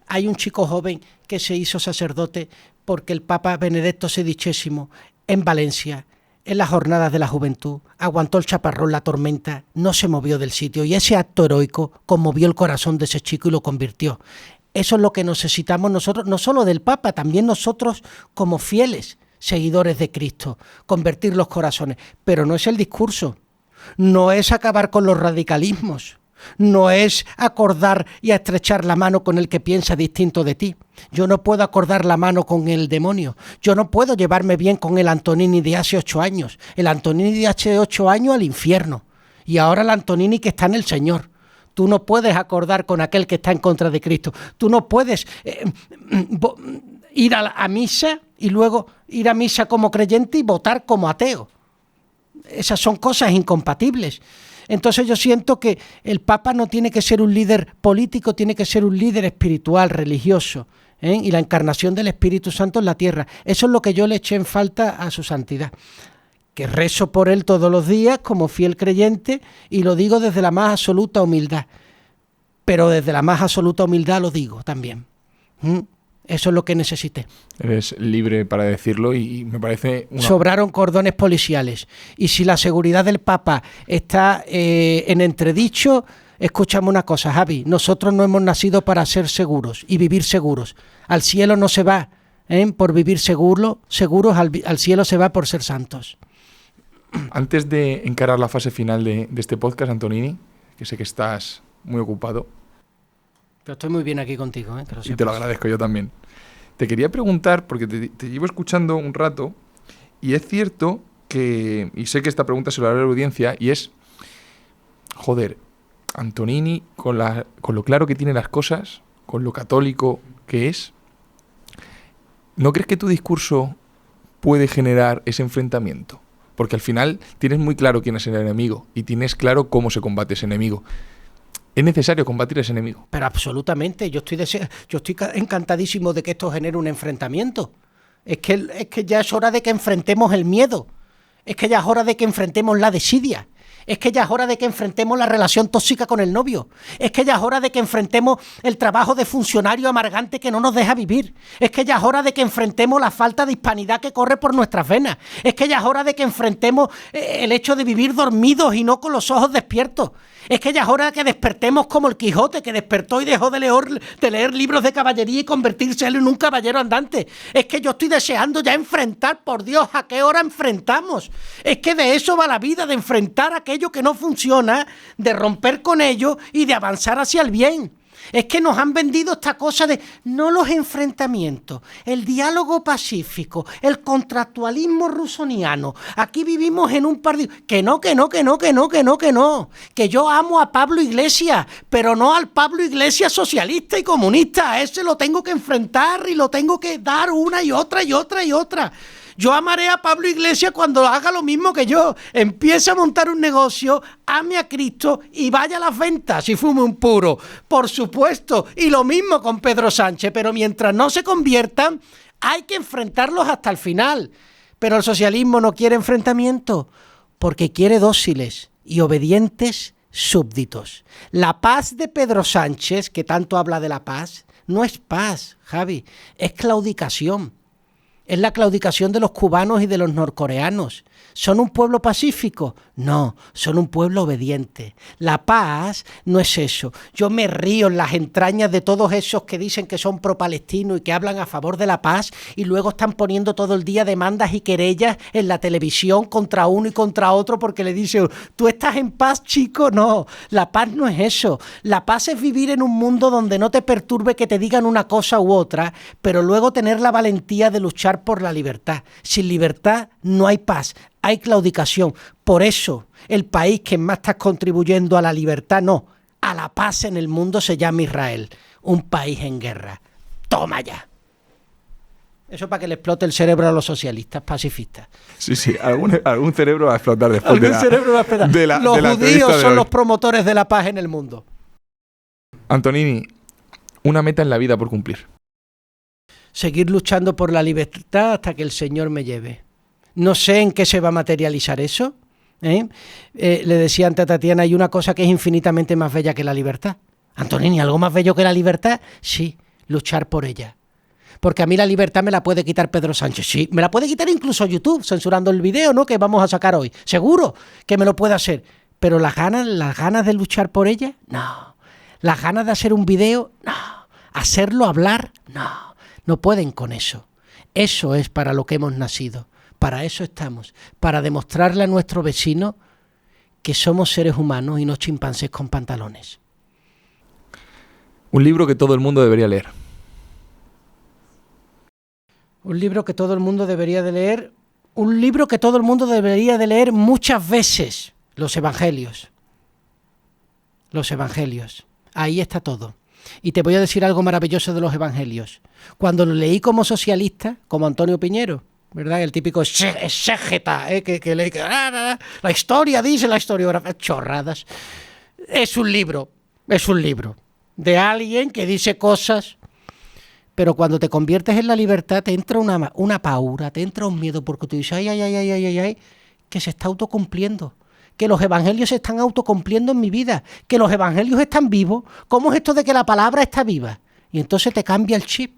hay un chico joven que se hizo sacerdote porque el Papa Benedicto XVI en Valencia, en las jornadas de la juventud, aguantó el chaparrón, la tormenta, no se movió del sitio y ese acto heroico conmovió el corazón de ese chico y lo convirtió. Eso es lo que necesitamos nosotros, no solo del Papa, también nosotros como fieles seguidores de Cristo, convertir los corazones. Pero no es el discurso, no es acabar con los radicalismos, no es acordar y estrechar la mano con el que piensa distinto de ti. Yo no puedo acordar la mano con el demonio. Yo no puedo llevarme bien con el Antonini de hace 8 años. El Antonini de hace 8 años al infierno. Y ahora el Antonini que está en el Señor. Tú no puedes acordar con aquel que está en contra de Cristo. Tú no puedes ir a misa y luego ir a misa como creyente y votar como ateo. Esas son cosas incompatibles. Entonces yo siento que el Papa no tiene que ser un líder político, tiene que ser un líder espiritual, religioso, ¿eh? Y la encarnación del Espíritu Santo en la tierra. Eso es lo que yo le eché en falta a su santidad. Que rezo por él todos los días como fiel creyente y lo digo desde la más absoluta humildad. Pero desde la más absoluta humildad lo digo también. Eso es lo que necesité. Eres libre para decirlo y me parece... Sobraron cordones policiales. Y si la seguridad del Papa está en entredicho, escúchame una cosa, Javi. Nosotros no hemos nacido para ser seguros y vivir seguros. Al cielo no se va por vivir seguros, al cielo se va por ser santos. Antes de encarar la fase final de este podcast, Antonini, que sé que estás muy ocupado. Pero estoy muy bien aquí contigo, y te lo agradezco yo también. Te quería preguntar, porque te llevo escuchando un rato, y es cierto que, y sé que esta pregunta se lo hará a la audiencia, y es, joder, Antonini, con lo claro que tiene las cosas, con lo católico que es, ¿no crees que tu discurso puede generar ese enfrentamiento? Porque al final tienes muy claro quién es el enemigo, y tienes claro cómo se combate ese enemigo. Es necesario combatir a ese enemigo. Pero absolutamente, yo estoy encantadísimo de que esto genere un enfrentamiento. Es que ya es hora de que enfrentemos el miedo. Es que ya es hora de que enfrentemos la desidia. Es que ya es hora de que enfrentemos la relación tóxica con el novio. Es que ya es hora de que enfrentemos el trabajo de funcionario amargante que no nos deja vivir. Es que ya es hora de que enfrentemos la falta de hispanidad que corre por nuestras venas. Es que ya es hora de que enfrentemos el hecho de vivir dormidos y no con los ojos despiertos. Es que ya es hora de que despertemos como el Quijote, que despertó y dejó de leer libros de caballería y convertirse él en un caballero andante. Es que yo estoy deseando ya enfrentar, por Dios, ¿a qué hora enfrentamos? Es que de eso va la vida, de enfrentar aquello que no funciona, de romper con ello y de avanzar hacia el bien. Es que nos han vendido esta cosa de no los enfrentamientos, el diálogo pacífico, el contractualismo rusoniano. Aquí vivimos en un partido. Que no. Que yo amo a Pablo Iglesias, pero no al Pablo Iglesias socialista y comunista. A ese lo tengo que enfrentar y lo tengo que dar una y otra y otra y otra. Yo amaré a Pablo Iglesias cuando haga lo mismo que yo. Empiece a montar un negocio, ame a Cristo y vaya a las ventas y fume un puro. Por supuesto. Y lo mismo con Pedro Sánchez. Pero mientras no se conviertan, hay que enfrentarlos hasta el final. Pero el socialismo no quiere enfrentamiento porque quiere dóciles y obedientes súbditos. La paz de Pedro Sánchez, que tanto habla de la paz, no es paz, Javi, es claudicación. Es la claudicación de los cubanos y de los norcoreanos. ¿Son un pueblo pacífico? No, son un pueblo obediente. La paz no es eso. Yo me río en las entrañas de todos esos que dicen que son pro-palestinos y que hablan a favor de la paz y luego están poniendo todo el día demandas y querellas en la televisión contra uno y contra otro porque le dicen, ¿tú estás en paz, chico? No, la paz no es eso. La paz es vivir en un mundo donde no te perturbe que te digan una cosa u otra, pero luego tener la valentía de luchar por la libertad. Sin libertad no hay paz. Hay claudicación. Por eso el país que más está contribuyendo a la libertad, no, a la paz en el mundo se llama Israel. Un país en guerra. Toma ya. Eso para que le explote el cerebro a los socialistas pacifistas. Sí, algún cerebro va a explotar después. Algún cerebro va a explotar. Los judíos son los promotores de la paz en el mundo. Antonini, una meta en la vida por cumplir. Seguir luchando por la libertad hasta que el Señor me lleve. No sé en qué se va a materializar eso. Le decía antes a Tatiana, hay una cosa que es infinitamente más bella que la libertad. Antonini, ¿algo más bello que la libertad? Sí, luchar por ella. Porque a mí la libertad me la puede quitar Pedro Sánchez. Sí, me la puede quitar incluso YouTube, censurando el video, ¿no?, que vamos a sacar hoy. Seguro que me lo puede hacer. Pero las ganas de luchar por ella, no. Las ganas de hacer un video, no. Hacerlo hablar, no. No pueden con eso. Eso es para lo que hemos nacido. Para eso estamos, para demostrarle a nuestro vecino que somos seres humanos y no chimpancés con pantalones. Un libro que todo el mundo debería leer. Un libro que todo el mundo debería de leer. Un libro que todo el mundo debería de leer muchas veces. Los Evangelios. Los Evangelios. Ahí está todo. Y te voy a decir algo maravilloso de los Evangelios. Cuando lo leí como socialista, como Antonio Piñero, ¿verdad? El típico exégeta, que lee la historia, dice la historiografía, chorradas. Es un libro de alguien que dice cosas, pero cuando te conviertes en la libertad te entra una paura, te entra un miedo, porque tú dices, ay, que se está autocumpliendo, que los evangelios se están autocumpliendo en mi vida, que los evangelios están vivos. ¿Cómo es esto de que la palabra está viva? Y entonces te cambia el chip.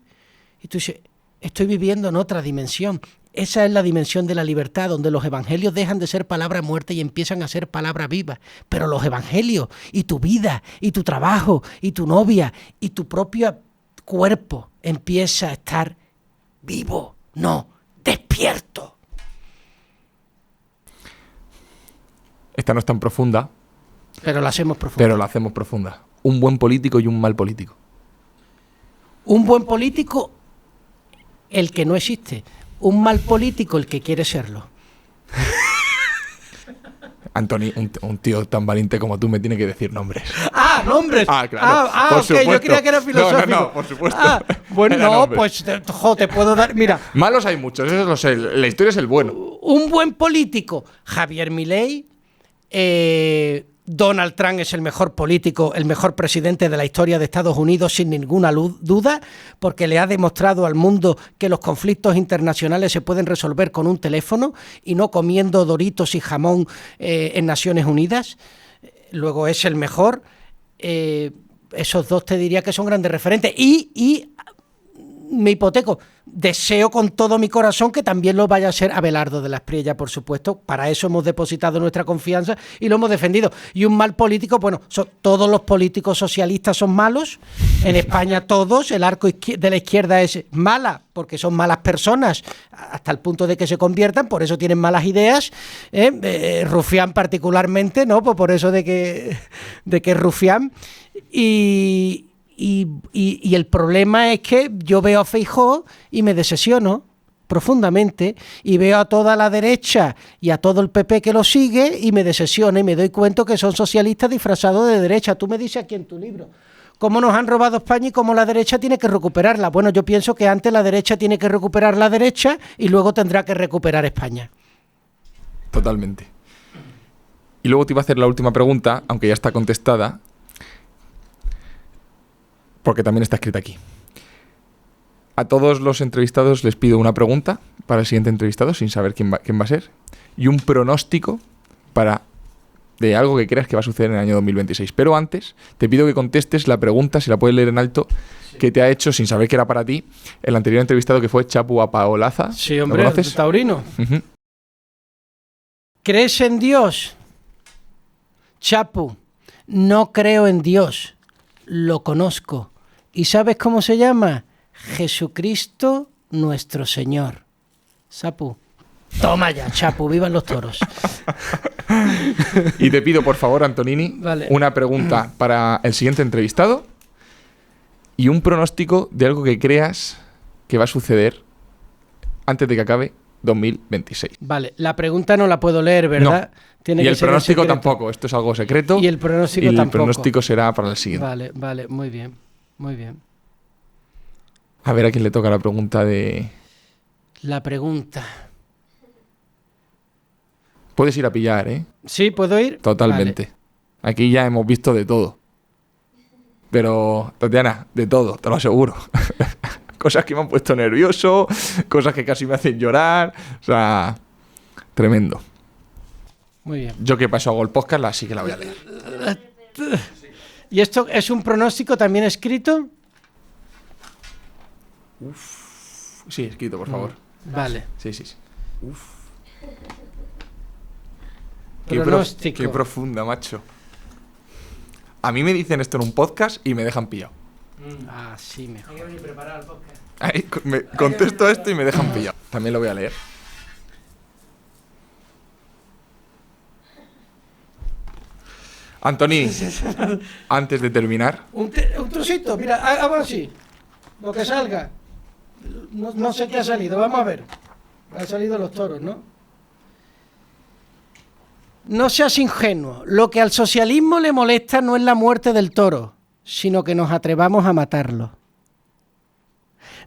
Y tú dices, estoy viviendo en otra dimensión. Esa es la dimensión de la libertad, donde los evangelios dejan de ser palabra muerta y empiezan a ser palabra viva. Pero los evangelios, y tu vida, y tu trabajo, y tu novia, y tu propio cuerpo empieza a estar vivo, no, despierto. Esta no es tan profunda. Pero la hacemos profunda. Un buen político y un mal político. Un buen político, el que no existe. Un mal político, el que quiere serlo. Antoni, un tío tan valiente como tú me tiene que decir nombres. ¡Ah, nombres! Ah, claro. Ok, yo creía que era filosófico. No, por supuesto. Bueno, no, pues te puedo dar... Mira. Malos hay muchos, eso lo sé. La historia es el bueno. Un buen político, Javier Milei. Donald Trump es el mejor político, el mejor presidente de la historia de Estados Unidos, sin ninguna duda, porque le ha demostrado al mundo que los conflictos internacionales se pueden resolver con un teléfono y no comiendo Doritos y jamón en Naciones Unidas. Luego es el mejor. Esos dos te diría que son grandes referentes. Y me hipoteco. Deseo con todo mi corazón que también lo vaya a ser Abelardo de la Espriella, por supuesto. Para eso hemos depositado nuestra confianza y lo hemos defendido. Y un mal político, bueno, todos los políticos socialistas son malos. En España todos. El arco de la izquierda es mala porque son malas personas hasta el punto de que se conviertan. Por eso tienen malas ideas. Rufián particularmente, ¿no? Pues por eso de que es Rufián. Y y el problema es que yo veo a Feijóo y me decepciono profundamente, y veo a toda la derecha y a todo el PP que lo sigue y me decepciona y me doy cuenta que son socialistas disfrazados de derecha. Tú me dices aquí en tu libro cómo nos han robado España y cómo la derecha tiene que recuperarla. Bueno, yo pienso que antes la derecha tiene que recuperar la derecha y luego tendrá que recuperar España. Totalmente. Y luego te iba a hacer la última pregunta, aunque ya está contestada, porque también está escrita aquí. A todos los entrevistados les pido una pregunta para el siguiente entrevistado, sin saber quién va a ser, y un pronóstico de algo que creas que va a suceder en el año 2026. Pero antes, te pido que contestes la pregunta, si la puedes leer en alto, que te ha hecho, sin saber que era para ti, el anterior entrevistado, que fue Chapu Apaolaza. Sí, hombre, el taurino. Uh-huh. ¿Crees en Dios? Chapu, no creo en Dios, lo conozco. ¿Y sabes cómo se llama? Jesucristo nuestro Señor. Chapu. Toma ya, Chapu, vivan los toros. Y te pido, por favor, Antonini, vale, una pregunta para el siguiente entrevistado y un pronóstico de algo que creas que va a suceder antes de que acabe 2026. Vale, la pregunta no la puedo leer, ¿verdad? No. Tiene Y que el ser pronóstico secreto. tampoco, esto es algo secreto. Y el pronóstico y tampoco. el pronóstico será para el siguiente. Vale, muy bien, muy bien. A ver a quién le toca la pregunta de... La pregunta. Puedes ir a pillar, ¿eh? ¿Sí? ¿Puedo ir? Totalmente. Vale. Aquí ya hemos visto de todo. Pero, Tatiana, de todo, te lo aseguro. Cosas que me han puesto nervioso, cosas que casi me hacen llorar. O sea, tremendo. Muy bien. Yo que paso hago el podcast, así que la voy a leer. ¿Y esto es un pronóstico también escrito? Sí, escrito, por favor. Vale. Sí. Uf. Pronóstico. Qué profunda, macho. A mí me dicen esto en un podcast y me dejan pillado. Ah, sí, mejor. Hay que venir preparado al podcast. Ahí, me contesto esto y me dejan pillado. También lo voy a leer. Antoni, antes de terminar... Un trocito, mira, hago así. Lo que salga. No sé qué ha salido, vamos a ver. Han salido los toros, ¿no? No seas ingenuo. Lo que al socialismo le molesta no es la muerte del toro, sino que nos atrevamos a matarlo.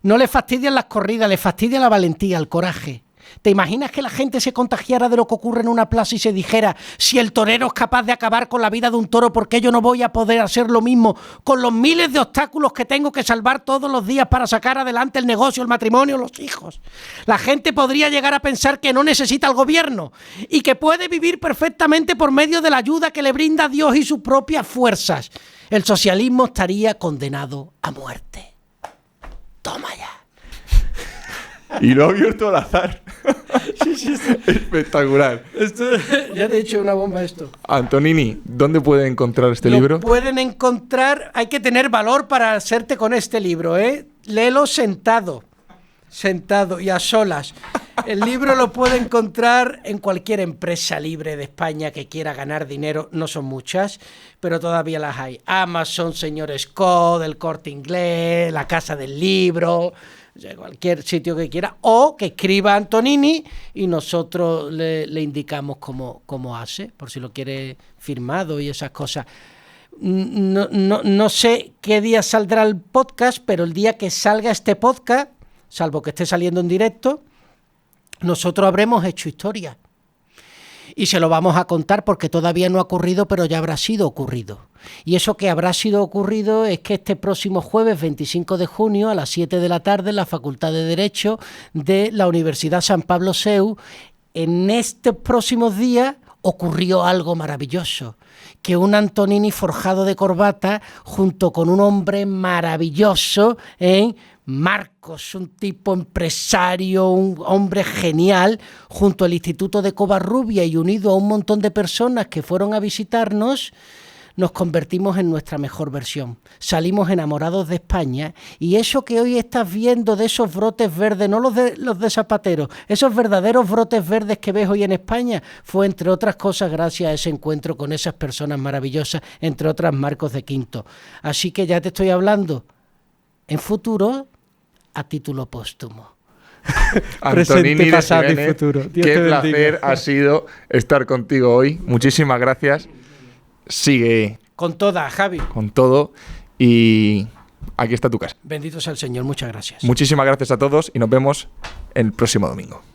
No le fastidian las corridas, le fastidia la valentía, el coraje. ¿Te imaginas que la gente se contagiara de lo que ocurre en una plaza y se dijera, si el torero es capaz de acabar con la vida de un toro, ¿por qué yo no voy a poder hacer lo mismo con los miles de obstáculos que tengo que salvar todos los días para sacar adelante el negocio, el matrimonio, los hijos? La gente podría llegar a pensar que no necesita al gobierno y que puede vivir perfectamente por medio de la ayuda que le brinda Dios y sus propias fuerzas. El socialismo estaría condenado a muerte. Toma ya. Y lo ha abierto al azar. Sí. Espectacular. Ya te he dicho una bomba esto. Antonini, ¿dónde pueden encontrar este libro? Pueden encontrar, hay que tener valor para hacerte con este libro, ¿eh? Léelo sentado y a solas. El libro lo puede encontrar en cualquier empresa libre de España que quiera ganar dinero. No son muchas, pero todavía las hay. Amazon, Señor Scott, El Corte Inglés, La Casa del Libro, o sea, cualquier sitio que quiera. O que escriba Antonini y nosotros le indicamos cómo hace, por si lo quiere firmado y esas cosas. No sé qué día saldrá el podcast, pero el día que salga este podcast, salvo que esté saliendo en directo, nosotros habremos hecho historia. Y se lo vamos a contar porque todavía no ha ocurrido, pero ya habrá sido ocurrido. Y eso que habrá sido ocurrido es que este próximo jueves 25 de junio a las 7 de la tarde en la Facultad de Derecho de la Universidad San Pablo CEU, en estos próximos días ocurrió algo maravilloso. Que un Antonini forjado de corbata junto con un hombre maravilloso, Marcos, un tipo empresario, un hombre genial, junto al Instituto de Covarrubia y unido a un montón de personas que fueron a visitarnos, nos convertimos en nuestra mejor versión. Salimos enamorados de España y eso que hoy estás viendo de esos brotes verdes, no los de Zapatero, esos verdaderos brotes verdes que ves hoy en España, fue entre otras cosas gracias a ese encuentro con esas personas maravillosas, entre otras Marcos de Quinto. Así que ya te estoy hablando en futuro a título póstumo. Antonini, pasado y futuro. Dios qué te bendiga. placer ha sido estar contigo hoy. Muchísimas gracias. Sigue Con toda, Javi. con todo y aquí está tu casa. Bendito sea el Señor, muchas gracias. Muchísimas gracias a todos y nos vemos el próximo domingo.